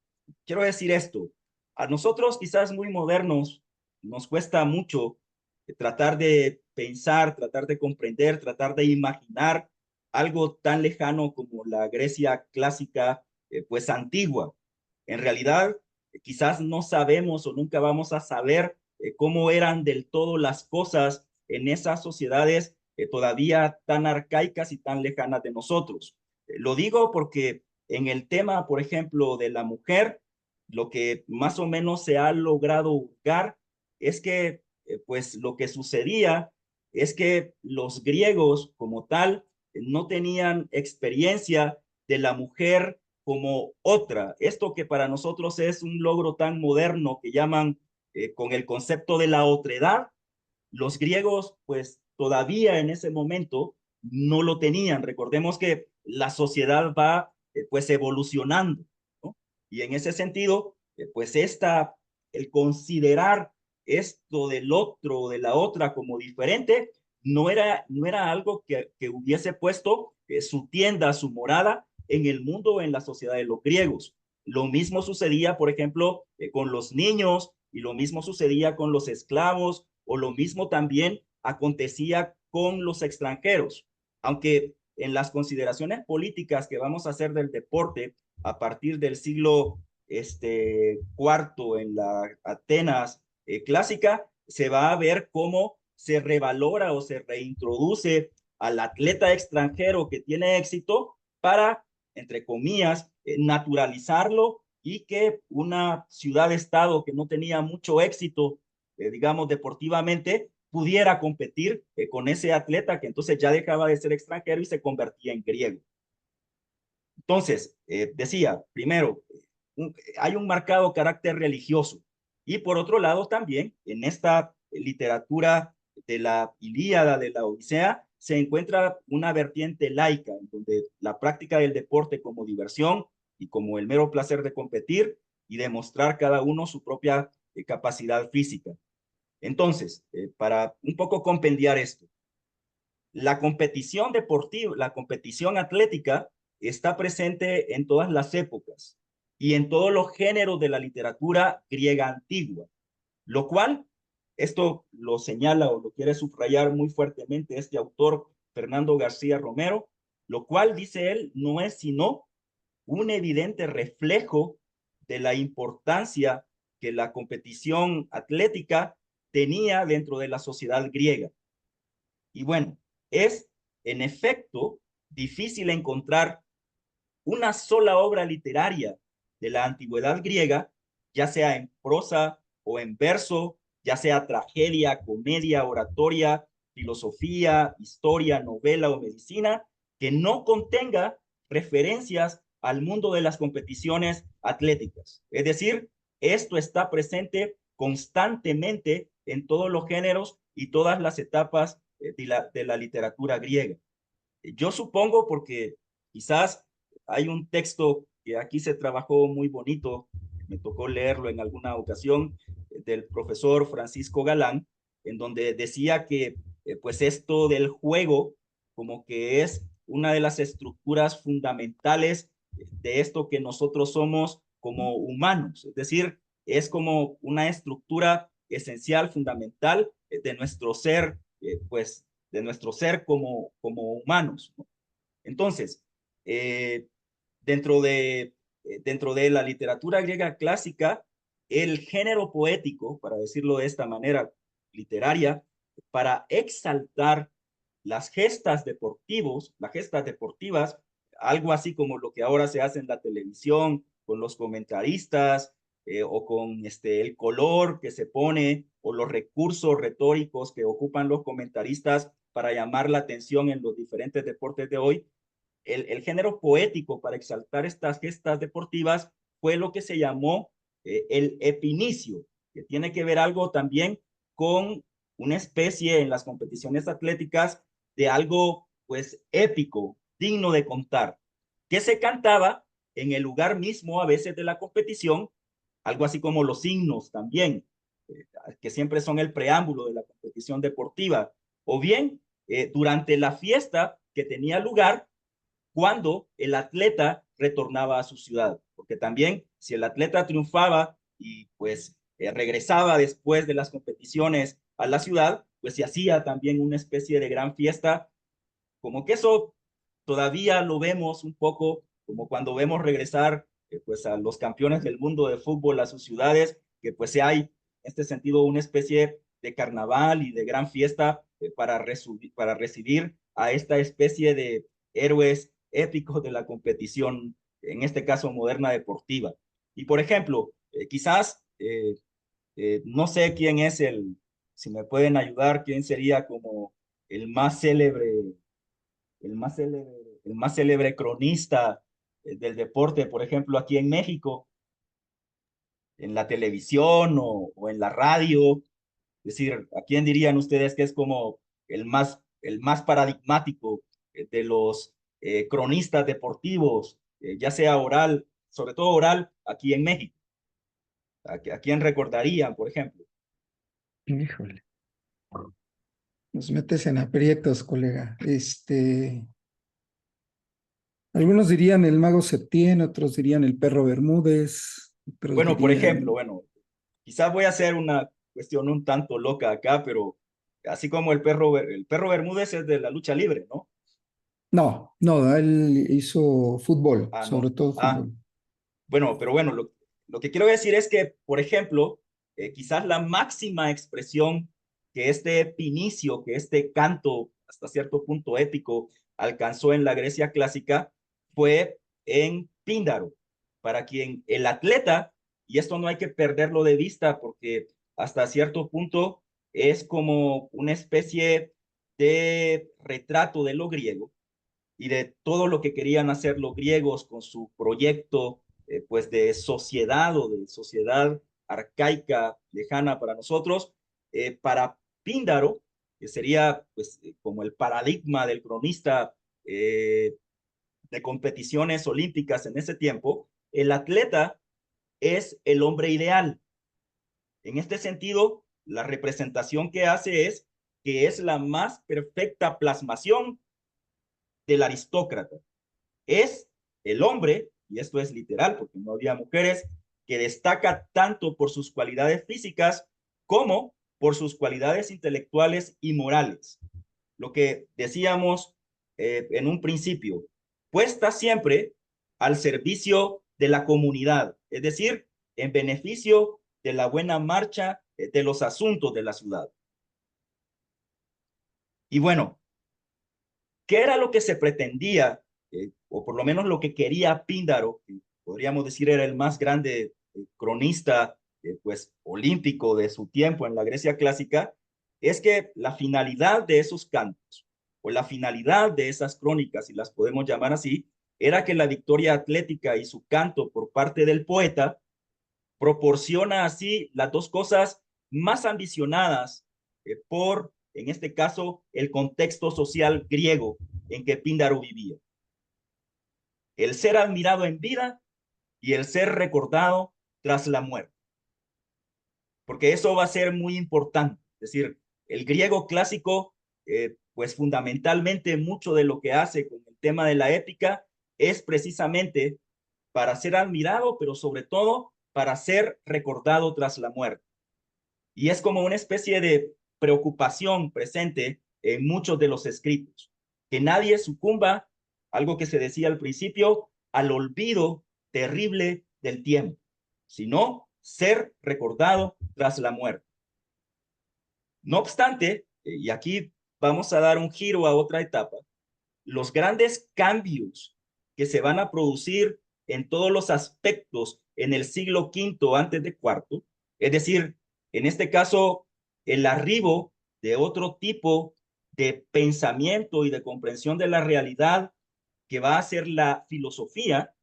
quiero decir esto, a nosotros quizás muy modernos nos cuesta mucho tratar de pensar, tratar de comprender, tratar de imaginar algo tan lejano como la Grecia clásica, pues antigua. En realidad, quizás no sabemos o nunca vamos a saber cómo eran del todo las cosas en esas sociedades todavía tan arcaicas y tan lejanas de nosotros. Lo digo porque en el tema, por ejemplo, de la mujer, lo que más o menos se ha logrado hurgar es que, pues lo que sucedía es que los griegos como tal no tenían experiencia de la mujer como otra. Esto que para nosotros es un logro tan moderno que llaman con el concepto de la otredad, los griegos pues todavía en ese momento no lo tenían. Recordemos que la sociedad va pues evolucionando, ¿no? Y en ese sentido, pues el considerar esto del otro o de la otra como diferente, no era algo que hubiese puesto su tienda, su morada en el mundo, en la sociedad de los griegos. Lo mismo sucedía, por ejemplo, con los niños, y lo mismo sucedía con los esclavos, o lo mismo también acontecía con los extranjeros. Aunque en las consideraciones políticas que vamos a hacer del deporte a partir del siglo cuarto en la Atenas clásica, se va a ver cómo se revalora o se reintroduce al atleta extranjero que tiene éxito para, entre comillas, naturalizarlo, y que una ciudad-estado que no tenía mucho éxito, digamos, deportivamente, pudiera competir con ese atleta que entonces ya dejaba de ser extranjero y se convertía en griego. Entonces, decía, primero, hay un marcado carácter religioso, y por otro lado también en esta literatura de la Ilíada, de la Odisea, se encuentra una vertiente laica, en donde la práctica del deporte como diversión y como el mero placer de competir y demostrar cada uno su propia capacidad física. Entonces, para un poco compendiar esto, la competición deportiva, la competición atlética está presente en todas las épocas y en todos los géneros de la literatura griega antigua, lo cual, esto lo señala o lo quiere subrayar muy fuertemente este autor, Fernando García Romero, lo cual, dice él, no es sino un evidente reflejo de la importancia que la competición atlética tenía dentro de la sociedad griega. Y bueno, es en efecto difícil encontrar una sola obra literaria de la antigüedad griega, ya sea en prosa o en verso, ya sea tragedia, comedia, oratoria, filosofía, historia, novela o medicina, que no contenga referencias al mundo de las competiciones atléticas. Es decir, esto está presente constantemente en todos los géneros y todas las etapas de la literatura griega. Yo supongo, porque quizás hay un texto que aquí se trabajó muy bonito, me tocó leerlo en alguna ocasión, del profesor Francisco Galán, en donde decía que pues esto del juego como que es una de las estructuras fundamentales de esto que nosotros somos como humanos, es decir, es como una estructura esencial, fundamental de nuestro ser, pues de nuestro ser como humanos, ¿no? Entonces, eh, dentro dentro de la literatura griega clásica, el género poético, para decirlo de esta manera literaria, para exaltar las gestas deportivas, algo así como lo que ahora se hace en la televisión con los comentaristas, o con el color que se pone o los recursos retóricos que ocupan los comentaristas para llamar la atención en los diferentes deportes de hoy. El género poético para exaltar estas gestas deportivas fue lo que se llamó el epinicio, que tiene que ver algo también con una especie en las competiciones atléticas de algo pues épico, digno de contar, que se cantaba en el lugar mismo a veces de la competición, algo así como los himnos también, que siempre son el preámbulo de la competición deportiva, o bien durante la fiesta que tenía lugar cuando el atleta retornaba a su ciudad, porque también si el atleta triunfaba y pues regresaba después de las competiciones a la ciudad, pues se hacía también una especie de gran fiesta, como que eso todavía lo vemos un poco como cuando vemos regresar pues a los campeones del mundo de fútbol a sus ciudades, que pues hay en este sentido, una especie de carnaval y de gran fiesta para recibir a esta especie de héroes épicos de la competición, en este caso moderna deportiva. Y por ejemplo, quizás, no sé quién es si me pueden ayudar, quién sería como el más célebre, el más célebre, el más célebre cronista del deporte, por ejemplo, aquí en México, en la televisión o en la radio. Es decir, ¿a quién dirían ustedes que es como el más paradigmático de los cronistas deportivos, ya sea oral, sobre todo oral, aquí en México? ¿A quién recordarían, por ejemplo? Híjole, nos metes en aprietos, colega. Algunos dirían el mago Septién, otros dirían el perro Bermúdez, otros Bueno, por ejemplo, dirían... bueno, quizás voy a hacer una cuestión un tanto loca acá, pero así como el perro Bermúdez es de la lucha libre, ¿no? No, no, él hizo fútbol, Ah, sobre no. todo Ah, fútbol. bueno, pero bueno, lo que quiero decir es que, por ejemplo, quizás la máxima expresión que este pinicio, que este canto hasta cierto punto épico alcanzó en la Grecia clásica fue en Píndaro, para quien el atleta, y esto no hay que perderlo de vista porque hasta cierto punto es como una especie de retrato de lo griego y de todo lo que querían hacer los griegos con su proyecto pues de sociedad o de sociedad arcaica lejana para nosotros, para Píndaro, que sería pues como el paradigma del cronista de competiciones olímpicas en ese tiempo, el atleta es el hombre ideal. En este sentido, la representación que hace es que es la más perfecta plasmación del aristócrata. Es el hombre, y esto es literal porque no había mujeres, que destaca tanto por sus cualidades físicas como por sus cualidades intelectuales y morales. Lo que decíamos en un principio, puesta siempre al servicio de la comunidad, es decir, en beneficio de la buena marcha de los asuntos de la ciudad. Y bueno, ¿qué era lo que se pretendía, o por lo menos lo que quería Píndaro, que podríamos decir era el más grande cronista pues, olímpico de su tiempo en la Grecia clásica? Es que la finalidad de esos cantos, o la finalidad de esas crónicas, si las podemos llamar así, era que la victoria atlética y su canto por parte del poeta proporciona así las dos cosas más ambicionadas por, en este caso, el contexto social griego en que Píndaro vivía. El ser admirado en vida y el ser recordado tras la muerte. Porque eso va a ser muy importante. Es decir, el griego clásico, pues fundamentalmente mucho de lo que hace con el tema de la épica es precisamente para ser admirado, pero sobre todo para ser recordado tras la muerte. Y es como una especie de preocupación presente en muchos de los escritos, que nadie sucumba, algo que se decía al principio, al olvido terrible del tiempo, sino ser recordado tras la muerte. No obstante, y aquí vamos a dar un giro a otra etapa, los grandes cambios que se van a producir en todos los aspectos en el siglo V antes de cuarto, es decir, en este caso, el arribo de otro tipo de pensamiento y de comprensión de la realidad que va a ser la filosofía,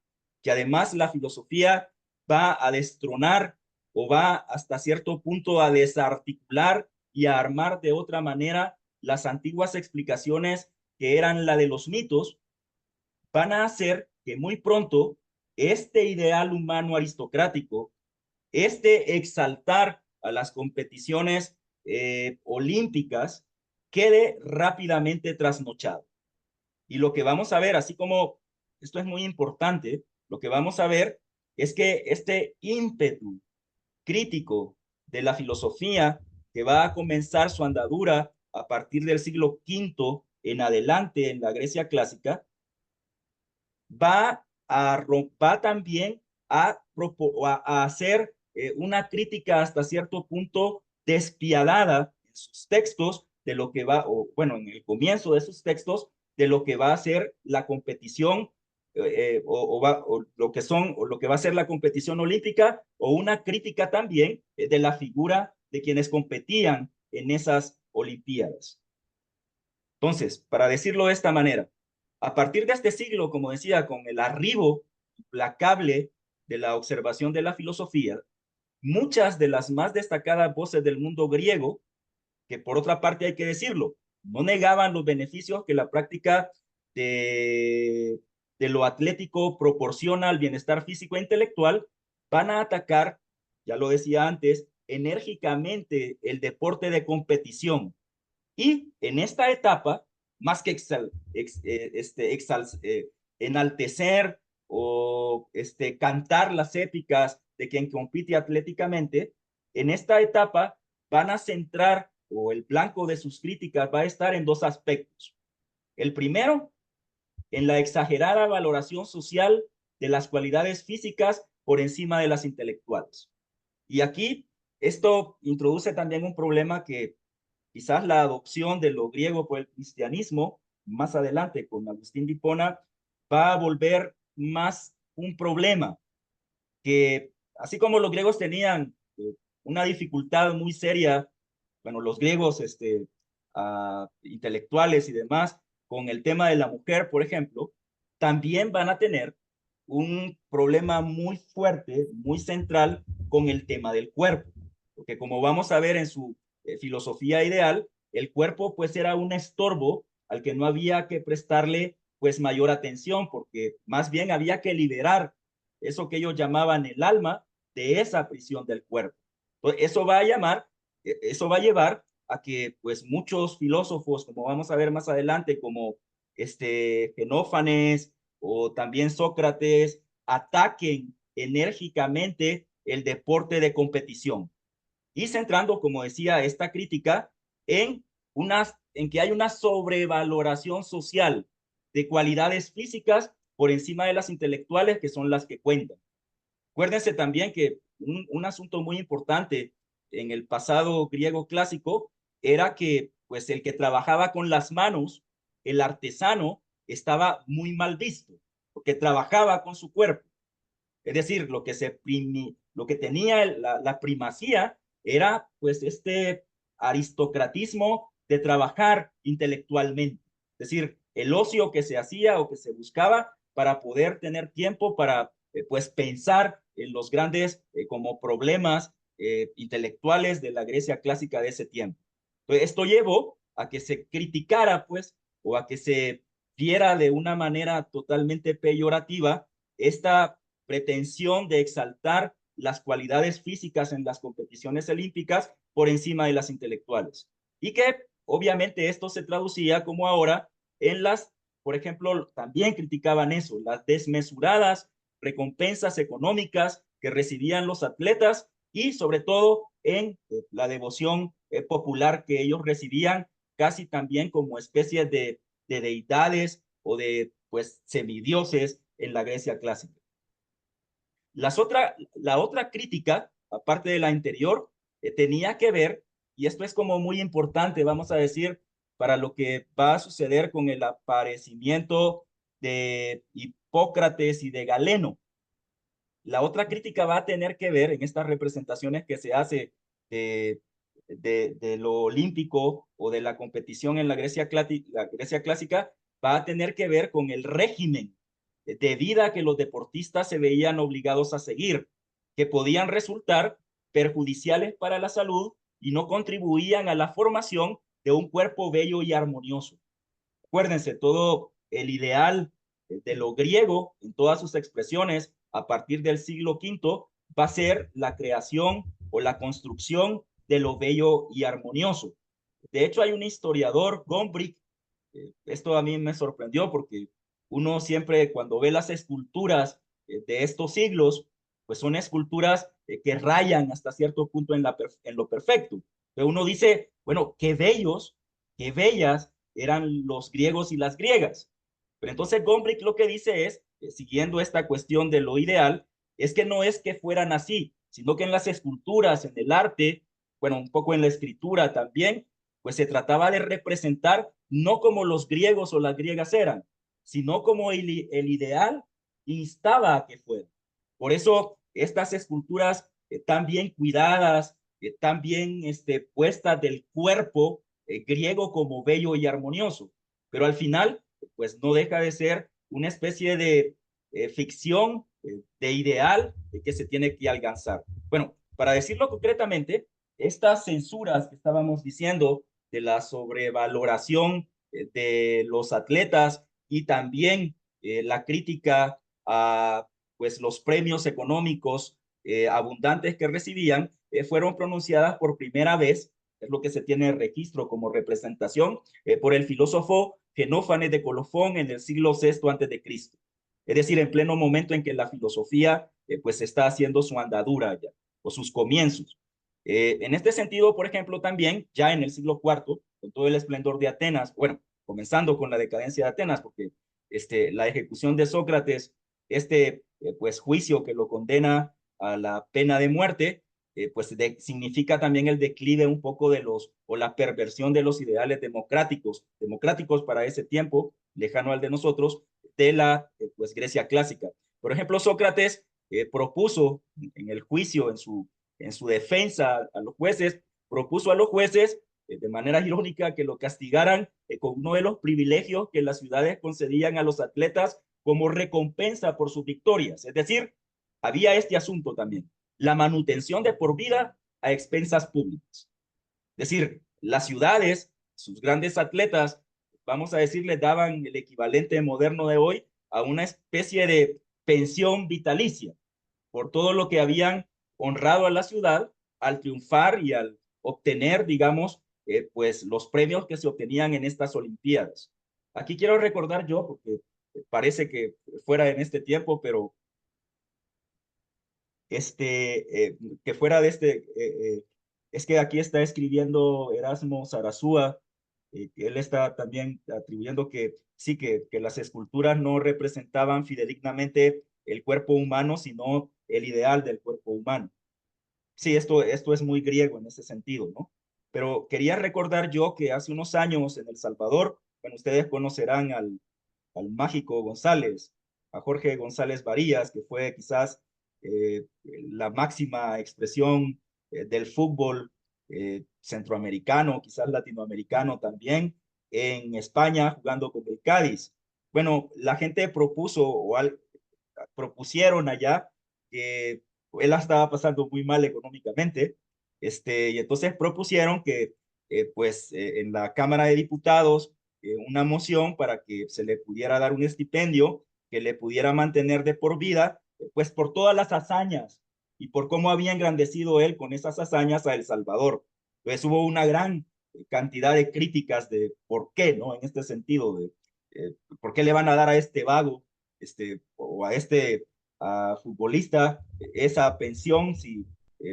que además la filosofía va a destronar o va hasta cierto punto a desarticular y a armar de otra manera las antiguas explicaciones que eran la de los mitos, van a hacer que muy pronto este ideal humano aristocrático, este exaltar a las competiciones olímpicas, quede rápidamente trasnochado. Y lo que vamos a ver, así como esto es muy importante, lo que vamos a ver es que este ímpetu crítico de la filosofía que va a comenzar su andadura a partir del siglo V en adelante en la Grecia clásica, va también a hacer una crítica hasta cierto punto despiadada en sus textos de lo que va, o bueno, en el comienzo de sus textos, de lo que va a ser la competición o lo que son, o lo que va a ser la competición olímpica, o una crítica también de la figura de quienes competían en esas Olimpiadas. Entonces, para decirlo de esta manera, a partir de este siglo, como decía, con el arribo implacable de la observación de la filosofía, muchas de las más destacadas voces del mundo griego, que por otra parte hay que decirlo, no negaban los beneficios que la práctica de lo atlético proporciona al bienestar físico e intelectual, van a atacar, ya lo decía antes, enérgicamente el deporte de competición. Y en esta etapa, más que enaltecer o cantar las épicas de quien compite atléticamente, en esta etapa van a centrar, o el blanco de sus críticas va a estar en dos aspectos. El primero, en la exagerada valoración social de las cualidades físicas por encima de las intelectuales. Y aquí esto introduce también un problema que quizás la adopción de lo griego por el cristianismo, más adelante con Agustín de Hipona, va a volver más un problema que, así como los griegos tenían una dificultad muy seria, bueno, los griegos intelectuales y demás, con el tema de la mujer, por ejemplo, también van a tener un problema muy fuerte, muy central con el tema del cuerpo. Porque como vamos a ver en su filosofía ideal, el cuerpo pues era un estorbo al que no había que prestarle pues mayor atención, porque más bien había que liberar eso que ellos llamaban el alma de esa prisión del cuerpo. Entonces, eso va a llevar a que pues muchos filósofos, como vamos a ver más adelante, como Genófanes o también Sócrates, ataquen enérgicamente el deporte de competición y centrando, como decía, esta crítica en que hay una sobrevaloración social de cualidades físicas por encima de las intelectuales, que son las que cuentan. Acuérdense también que un asunto muy importante en el pasado griego clásico era que pues el que trabajaba con las manos, el artesano, estaba muy mal visto, porque trabajaba con su cuerpo. Es decir, lo que tenía la primacía era pues este aristocratismo de trabajar intelectualmente. Es decir, el ocio que se hacía o que se buscaba para poder tener tiempo para pues pensar en los grandes como problemas intelectuales de la Grecia clásica de ese tiempo. Entonces, esto llevó a que se criticara pues o a que se viera de una manera totalmente peyorativa esta pretensión de exaltar las cualidades físicas en las competiciones olímpicas por encima de las intelectuales. Y que obviamente esto se traducía como ahora en por ejemplo, también criticaban eso, las desmesuradas recompensas económicas que recibían los atletas y sobre todo en la devoción popular que ellos recibían casi también como especie de deidades o de pues semidioses en la Grecia clásica. La otra crítica, aparte de la anterior, tenía que ver, y esto es como muy importante, vamos a decir, para lo que va a suceder con el aparecimiento de Hipócrates y de Galeno. La otra crítica va a tener que ver en estas representaciones que se hace de lo olímpico o de la competición en la Grecia clásica, va a tener que ver con el régimen de vida que los deportistas se veían obligados a seguir, que podían resultar perjudiciales para la salud y no contribuían a la formación de un cuerpo bello y armonioso. Acuérdense, todo el ideal de lo griego en todas sus expresiones a partir del siglo V va a ser la creación o la construcción de lo bello y armonioso. De hecho, hay un historiador, Gombrich, esto a mí me sorprendió porque uno siempre cuando ve las esculturas de estos siglos, pues son esculturas que rayan hasta cierto punto en lo perfecto. Pero uno dice, bueno, qué bellos, qué bellas eran los griegos y las griegas. Pero entonces Gombrich lo que dice es, siguiendo esta cuestión de lo ideal, es que no es que fueran así, sino que en las esculturas, en el arte, bueno, un poco en la escritura también, pues se trataba de representar no como los griegos o las griegas eran, sino como el ideal instaba a que fuera. Por eso estas esculturas tan bien cuidadas, tan bien puestas del cuerpo griego como bello y armonioso, pero al final pues no deja de ser una especie de ficción, de ideal que se tiene que alcanzar. Bueno, para decirlo concretamente, estas censuras que estábamos diciendo de la sobrevaloración de los atletas y también la crítica a pues los premios económicos abundantes que recibían fueron pronunciadas por primera vez, es lo que se tiene registro como representación, por el filósofo Genófanes de Colofón en el siglo VI antes de Cristo. Es decir, en pleno momento en que la filosofía pues está haciendo su andadura ya, o sus comienzos. En este sentido, por ejemplo, también ya en el siglo IV, con todo el esplendor de Atenas, bueno, comenzando con la decadencia de Atenas, porque la ejecución de Sócrates, pues juicio que lo condena a la pena de muerte, pues significa también el declive un poco de o la perversión de los ideales democráticos para ese tiempo, lejano al de nosotros, de la pues Grecia clásica. Por ejemplo, Sócrates propuso en el juicio, en su defensa a los jueces, propuso a los jueces de manera irónica que lo castigaran con uno de los privilegios que las ciudades concedían a los atletas como recompensa por sus victorias. Es decir, había este asunto también, la manutención de por vida a expensas públicas. Es decir, las ciudades, sus grandes atletas, vamos a decir, les daban el equivalente moderno de hoy a una especie de pensión vitalicia por todo lo que habían honrado a la ciudad al triunfar y al obtener, digamos, pues los premios que se obtenían en estas Olimpiadas. Aquí quiero recordar yo, porque parece que fuera en este tiempo, pero que fuera de es que aquí está escribiendo Erasmo Zarazúa, él está también atribuyendo que sí, que las esculturas no representaban fidedignamente el cuerpo humano, sino el ideal del cuerpo humano. Sí, esto es muy griego en ese sentido, ¿no? Pero quería recordar yo que hace unos años en El Salvador, bueno, ustedes conocerán al mágico González, a Jorge González Varías, que fue quizás la máxima expresión del fútbol centroamericano, quizás latinoamericano también, en España jugando con el Cádiz. Bueno, la gente propusieron allá que él estaba pasando muy mal económicamente, y entonces propusieron que en la Cámara de Diputados una moción para que se le pudiera dar un estipendio que le pudiera mantener de por vida, pues por todas las hazañas y por cómo había engrandecido él con esas hazañas a El Salvador. Entonces hubo una gran cantidad de críticas de por qué, ¿no? En este sentido, de por qué le van a dar a este vago o a futbolista esa pensión si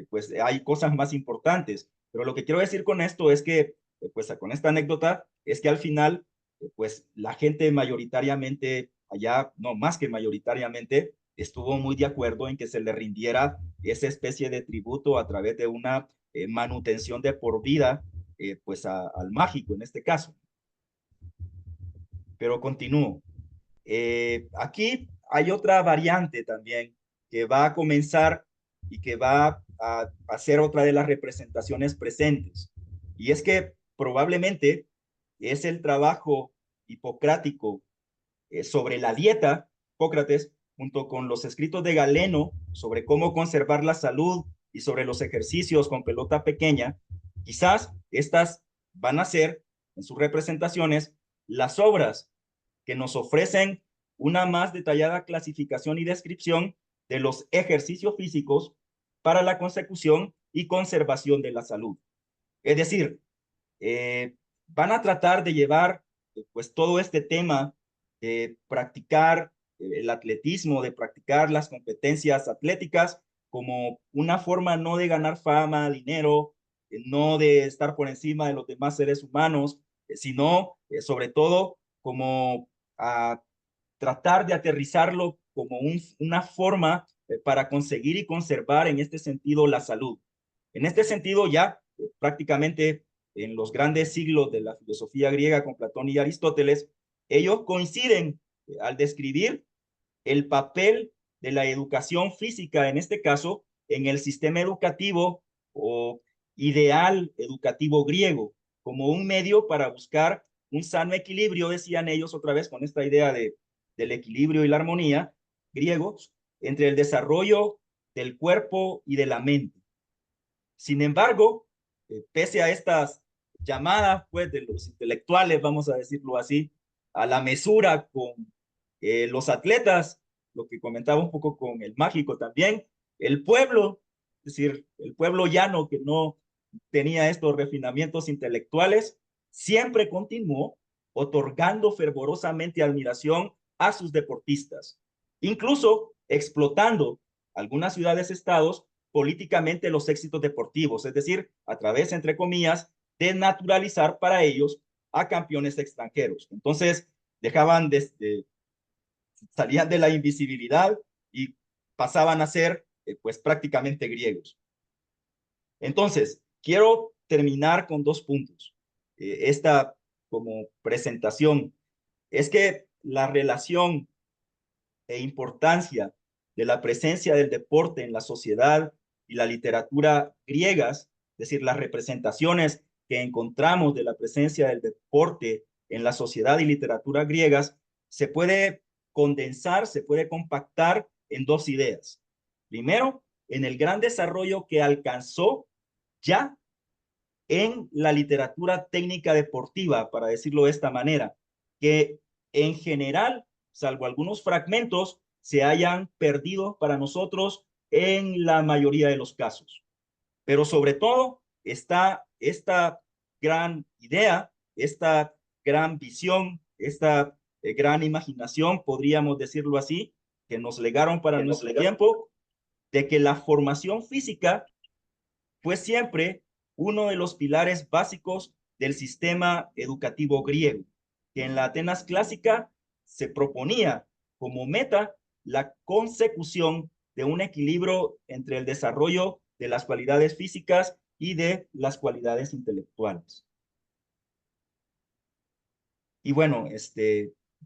pues hay cosas más importantes. Pero lo que quiero decir con esto es que, pues con esta anécdota, es que al final, pues la gente mayoritariamente allá, no más que mayoritariamente, estuvo muy de acuerdo en que se le rindiera esa especie de tributo a través de una manutención de por vida, pues al mágico en este caso. Pero continúo. Aquí hay otra variante también que va a comenzar y que va a ser otra de las representaciones presentes. Y es que probablemente es el trabajo hipocrático sobre la dieta, Hipócrates, junto con los escritos de Galeno sobre cómo conservar la salud y sobre los ejercicios con pelota pequeña. Quizás estas van a ser, en sus representaciones, las obras que nos ofrecen una más detallada clasificación y descripción de los ejercicios físicos para la consecución y conservación de la salud. Es decir, van a tratar de llevar pues todo este tema de practicar el atletismo, de practicar las competencias atléticas como una forma no de ganar fama, dinero, no de estar por encima de los demás seres humanos, sino sobre todo como a tratar de aterrizarlo como una forma para conseguir y conservar en este sentido la salud. En este sentido ya prácticamente en los grandes siglos de la filosofía griega con Platón y Aristóteles, ellos coinciden al describir el papel de la educación física, en este caso, en el sistema educativo o ideal educativo griego, como un medio para buscar un sano equilibrio, decían ellos otra vez con esta idea del equilibrio y la armonía griegos, entre el desarrollo del cuerpo y de la mente. Sin embargo, pese a estas llamadas pues, de los intelectuales, vamos a decirlo así, a la mesura con los atletas, lo que comentaba un poco con el mágico también, el pueblo, es decir, el pueblo llano que no tenía estos refinamientos intelectuales, siempre continuó otorgando fervorosamente admiración a sus deportistas, incluso explotando algunas ciudades-estados políticamente los éxitos deportivos, es decir, a través, entre comillas, de naturalizar para ellos a campeones extranjeros. Entonces, dejaban salían de la invisibilidad y pasaban a ser, pues, prácticamente griegos. Entonces, quiero terminar con 2 puntos. Esta como presentación es que la relación e importancia de la presencia del deporte en la sociedad y la literatura griegas, es decir, las representaciones que encontramos de la presencia del deporte en la sociedad y literatura griegas, se puede condensar, se puede compactar en 2 ideas. Primero, en el gran desarrollo que alcanzó ya en la literatura técnica deportiva, para decirlo de esta manera, que en general, salvo algunos fragmentos, se hayan perdido para nosotros en la mayoría de los casos. Pero sobre todo está esta gran idea, esta gran visión, esta gran imaginación, podríamos decirlo así, que nos legaron para nuestro tiempo, de que la formación física fue siempre uno de los pilares básicos del sistema educativo griego, que en la Atenas clásica se proponía como meta la consecución de un equilibrio entre el desarrollo de las cualidades físicas y de las cualidades intelectuales. Y bueno,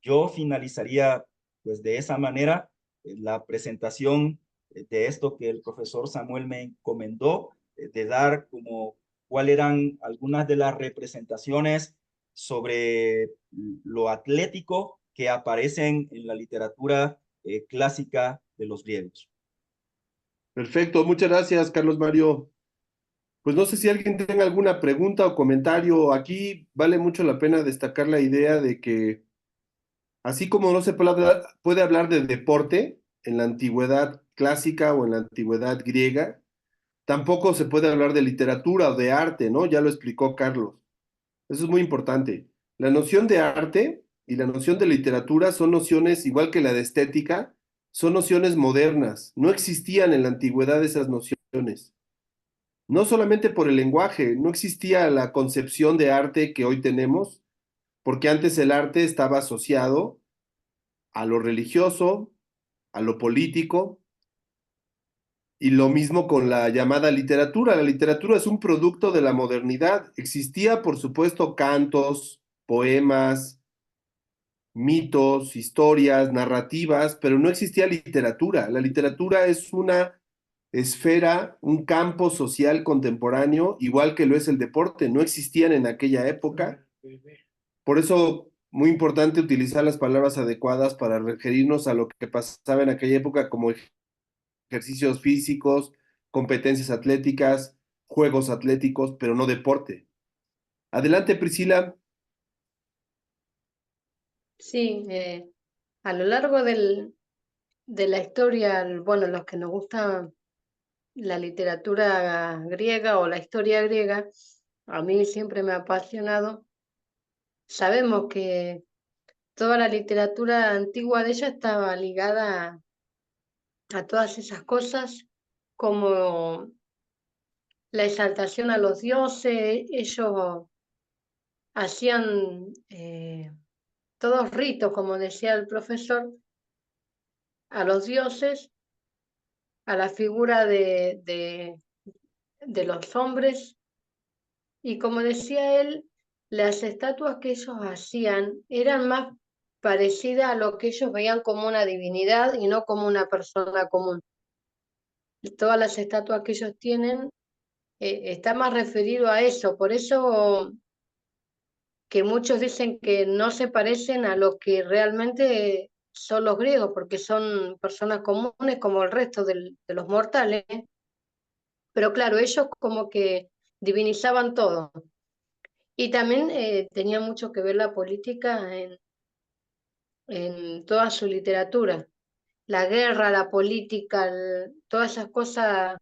yo finalizaría pues de esa manera la presentación de esto que el profesor Samuel me encomendó, de dar como cuáles eran algunas de las representaciones sobre lo atlético que aparecen en la literatura clásica de los griegos. Perfecto, muchas gracias, Carlos Mario. Pues no sé si alguien tenga alguna pregunta o comentario. Aquí vale mucho la pena destacar la idea de que así como no se puede hablar de deporte en la antigüedad clásica o en la antigüedad griega, tampoco se puede hablar de literatura o de arte, ¿no? Ya lo explicó Carlos. Eso es muy importante. La noción de arte y la noción de literatura son nociones, igual que la de estética, son nociones modernas. No existían en la antigüedad esas nociones. No solamente por el lenguaje, no existía la concepción de arte que hoy tenemos, porque antes el arte estaba asociado a lo religioso, a lo político, y lo mismo con la llamada literatura. La literatura es un producto de la modernidad. Existía, por supuesto, cantos, poemas, mitos, historias, narrativas, pero no existía literatura. La literatura es una esfera, un campo social contemporáneo, igual que lo es el deporte. No existían en aquella época. Por eso, muy importante utilizar las palabras adecuadas para referirnos a lo que pasaba en aquella época como ejercicios físicos, competencias atléticas, juegos atléticos, pero no deporte. Adelante, Priscila. Sí, a lo largo de la historia, bueno, los que nos gusta la literatura griega o la historia griega, a mí siempre me ha apasionado. Sabemos que toda la literatura antigua de ella estaba ligada a todas esas cosas, como la exaltación a los dioses. Ellos hacían todos ritos, como decía el profesor, a los dioses, a la figura de los hombres. Y como decía él, las estatuas que ellos hacían eran más parecidas a lo que ellos veían como una divinidad y no como una persona común. Todas las estatuas que ellos tienen está más referido a eso. Por eso que muchos dicen que no se parecen a lo que realmente son los griegos, porque son personas comunes como el resto de los mortales. Pero claro, ellos como que divinizaban todo. Y también tenía mucho que ver la política en toda su literatura. La guerra, la política, todas esas cosas.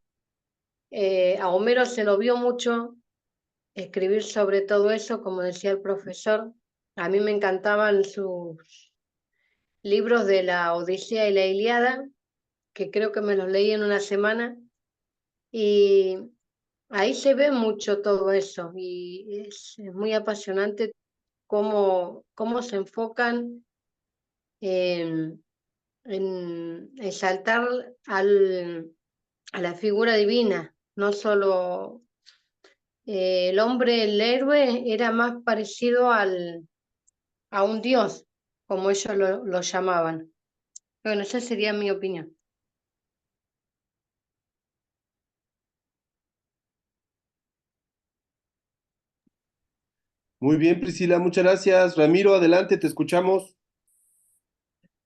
A Homero se lo vio mucho escribir sobre todo eso, como decía el profesor. A mí me encantaban sus libros de la Odisea y la Ilíada, que creo que me los leí en una semana. Y ahí se ve mucho todo eso y es muy apasionante cómo se enfocan en exaltar a la figura divina, no solo el hombre, el héroe, era más parecido a un dios, como ellos lo llamaban. Bueno, esa sería mi opinión. Muy bien, Priscila, muchas gracias. Ramiro, adelante, te escuchamos.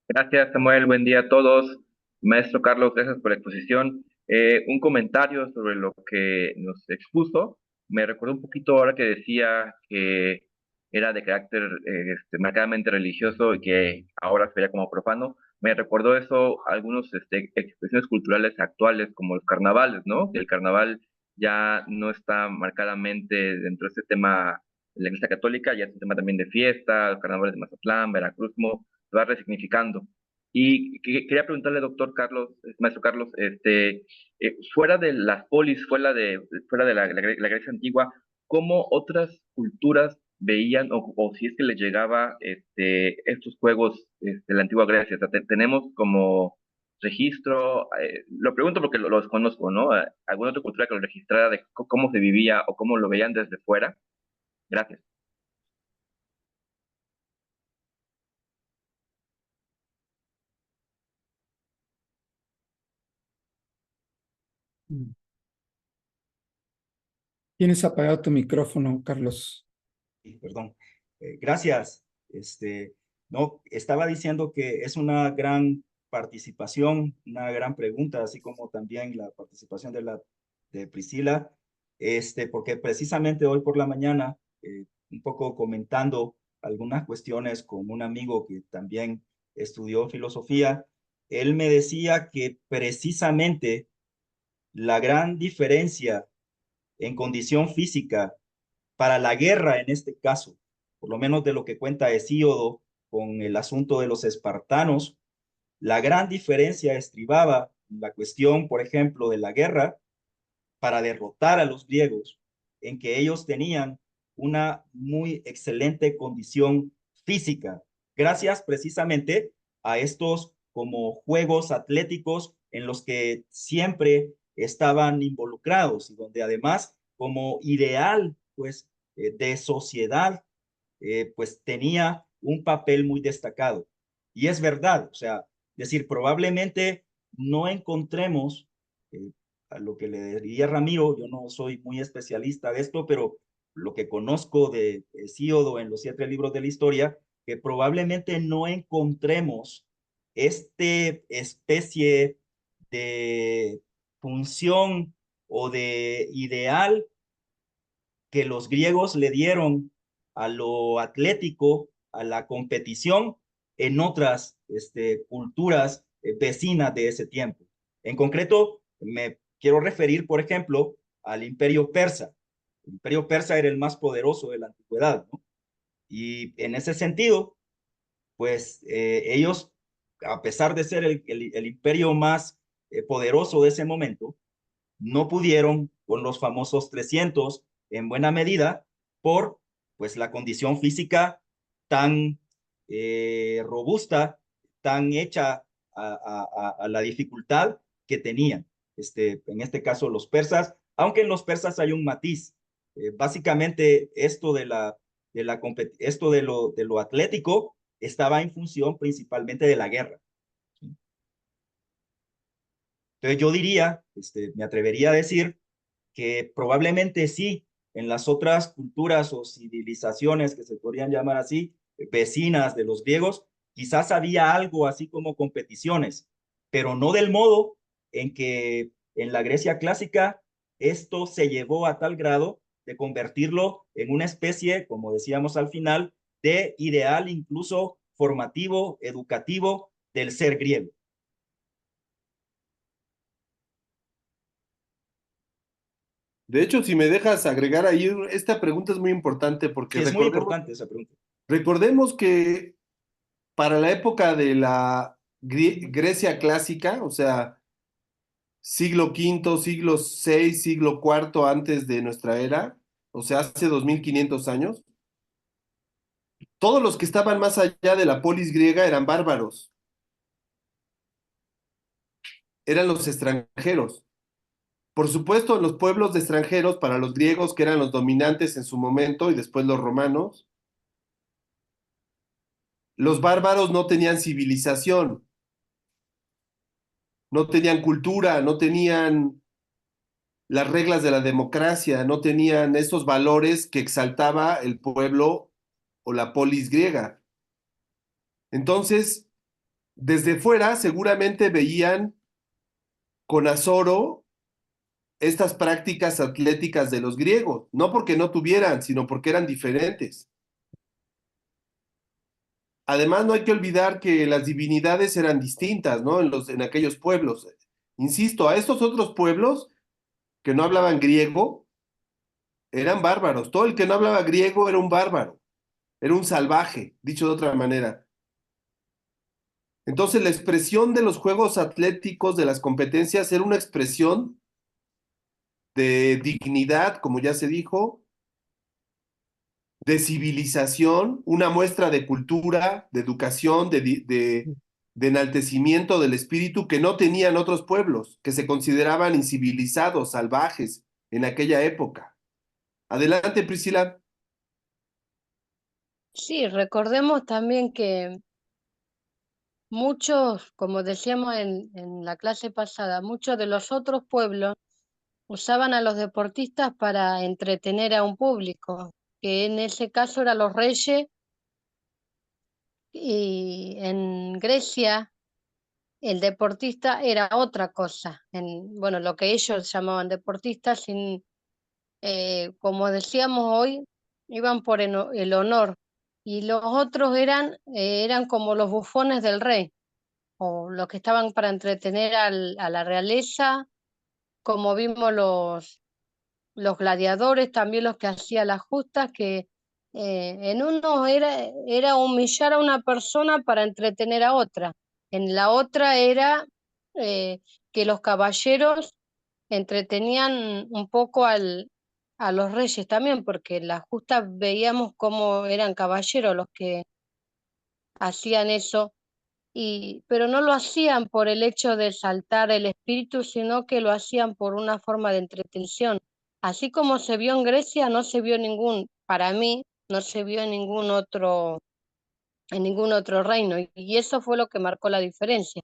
Gracias, Samuel. Buen día a todos. Maestro Carlos, gracias por la exposición. Un comentario sobre lo que nos expuso. Me recordó un poquito ahora que decía que era de carácter marcadamente religioso y que ahora se veía como profano. Me recordó eso a algunas expresiones culturales actuales, como los carnavales, ¿no? Que el carnaval ya no está marcadamente dentro de este tema de la Iglesia Católica, ya es un tema también de fiesta, los carnavales de Mazatlán, Veracruz, se va resignificando. Y quería preguntarle, doctor Carlos, maestro Carlos, fuera de las polis, fuera de la Grecia antigua, ¿cómo otras culturas veían o si es que les llegaba estos juegos de la antigua Grecia? O sea, tenemos como registro, lo pregunto porque lo desconozco, ¿no? ¿Alguna otra cultura que lo registrara de cómo se vivía o cómo lo veían desde fuera? Gracias. Tienes apagado tu micrófono, Carlos. Sí, perdón. Gracias. No, estaba diciendo que es una gran participación, una gran pregunta, así como también la participación de Priscila, porque precisamente hoy por la mañana, un poco comentando algunas cuestiones con un amigo que también estudió filosofía, él me decía que precisamente la gran diferencia en condición física para la guerra en este caso, por lo menos de lo que cuenta Hesíodo con el asunto de los espartanos, la gran diferencia estribaba en la cuestión, por ejemplo, de la guerra para derrotar a los griegos, en que ellos tenían una muy excelente condición física, gracias precisamente a estos como juegos atléticos en los que siempre estaban involucrados y donde además como ideal pues de sociedad pues tenía un papel muy destacado. Y es verdad, o sea, decir, probablemente no encontremos, a lo que le diría Ramiro, yo no soy muy especialista de esto, pero lo que conozco de Hesíodo en los 7 libros de la historia, que probablemente no encontremos este especie de función o de ideal que los griegos le dieron a lo atlético, a la competición en otras culturas vecinas de ese tiempo. En concreto, me quiero referir, por ejemplo, al imperio persa. El imperio persa era el más poderoso de la antigüedad, ¿no? Y en ese sentido, pues ellos, a pesar de ser el imperio más poderoso de ese momento, no pudieron con los famosos 300 en buena medida por pues la condición física tan robusta, tan hecha a la dificultad que tenían. en este caso los persas, aunque en los persas hay un matiz. Básicamente esto esto de lo atlético estaba en función principalmente de la guerra. Entonces yo diría, me atrevería a decir que probablemente sí, en las otras culturas o civilizaciones que se podrían llamar así, vecinas de los griegos, quizás había algo así como competiciones, pero no del modo en que en la Grecia clásica esto se llevó a tal grado de convertirlo en una especie, como decíamos al final, de ideal incluso formativo, educativo del ser griego. De hecho, si me dejas agregar ahí, esta pregunta es muy importante porque Sí, es muy importante esa pregunta. recordemos que para la época de la Grecia clásica, o sea, siglo V, siglo VI, siglo IV antes de nuestra era, o sea, hace 2500 años, todos los que estaban más allá de la polis griega eran bárbaros, eran los extranjeros. Por supuesto, los pueblos de extranjeros, para los griegos, que eran los dominantes en su momento, y después los romanos, los bárbaros no tenían civilización, no tenían cultura, no tenían las reglas de la democracia, no tenían esos valores que exaltaba el pueblo o la polis griega. Entonces, desde fuera seguramente veían con azoro estas prácticas atléticas de los griegos, no porque no tuvieran, sino porque eran diferentes. Además, no hay que olvidar que las divinidades eran distintas, ¿no? En aquellos pueblos. Insisto, a estos otros pueblos que no hablaban griego, eran bárbaros. Todo el que no hablaba griego era un bárbaro, era un salvaje, dicho de otra manera. Entonces, la expresión de los juegos atléticos, de las competencias, era una expresión de dignidad, como ya se dijo, de civilización, una muestra de cultura, de educación, de enaltecimiento del espíritu que no tenían otros pueblos, que se consideraban incivilizados, salvajes en aquella época. Adelante, Priscila. Sí, recordemos también que muchos, como decíamos en la clase pasada, muchos de los otros pueblos usaban a los deportistas para entretener a un público, que en ese caso eran los reyes, y en Grecia el deportista era otra cosa, bueno, lo que ellos llamaban deportistas, como decíamos hoy, iban por el honor, y los otros eran como los bufones del rey, o los que estaban para entretener a la realeza, como vimos los gladiadores, también los que hacían las justas, que en uno era humillar a una persona para entretener a otra, en la otra era eh, que los caballeros entretenían un poco a los reyes también, porque en las justas veíamos cómo eran caballeros los que hacían eso, pero no lo hacían por el hecho de exaltar el espíritu, sino que lo hacían por una forma de entretención. Así como se vio en Grecia, no se vio para mí, no se vio en ningún otro reino, y eso fue lo que marcó la diferencia.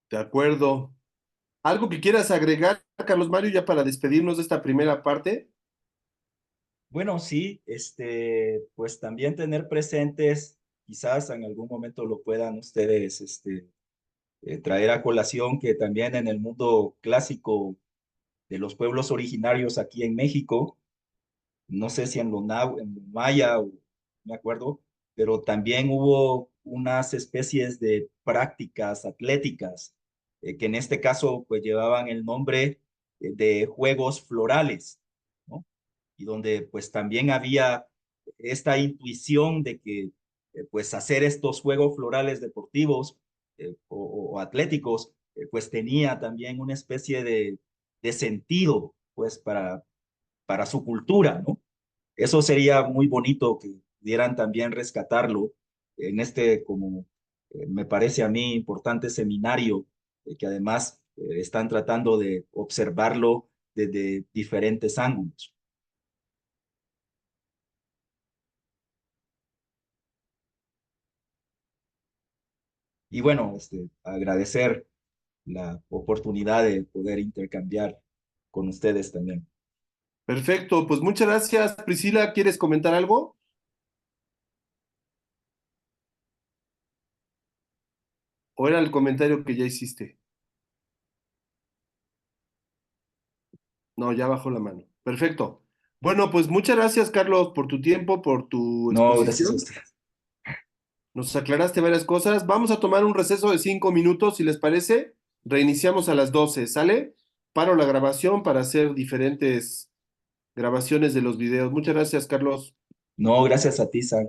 De acuerdo. ¿Algo que quieras agregar, Carlos Mario, ya para despedirnos de esta primera parte? Bueno, sí, pues también tener presentes, quizás en algún momento lo puedan ustedes, traer a colación que también en el mundo clásico de los pueblos originarios aquí en México, no sé si en lo maya o no me acuerdo, pero también hubo unas especies de prácticas atléticas que en este caso pues llevaban el nombre de juegos florales, ¿no? Y donde pues también había esta intuición de que pues hacer estos juegos florales deportivos o atléticos pues tenía también una especie de sentido pues para su cultura, ¿no? Eso sería muy bonito que pudieran también rescatarlo en como me parece a mí importante seminario, que además están tratando de observarlo desde diferentes ángulos. Y bueno, agradecer la oportunidad de poder intercambiar con ustedes también. Perfecto, pues muchas gracias. Priscila, ¿quieres comentar algo? ¿O era el comentario que ya hiciste? No, ya bajó la mano. Perfecto. Bueno, pues muchas gracias, Carlos, por tu tiempo, por tu No, gracias a exposición. ustedes. Nos aclaraste varias cosas. Vamos a tomar un receso de 5 minutos, si les parece. Reiniciamos a las 12, ¿sale? Paro la grabación para hacer diferentes grabaciones de los videos. Muchas gracias, Carlos. No, gracias a ti, Sam.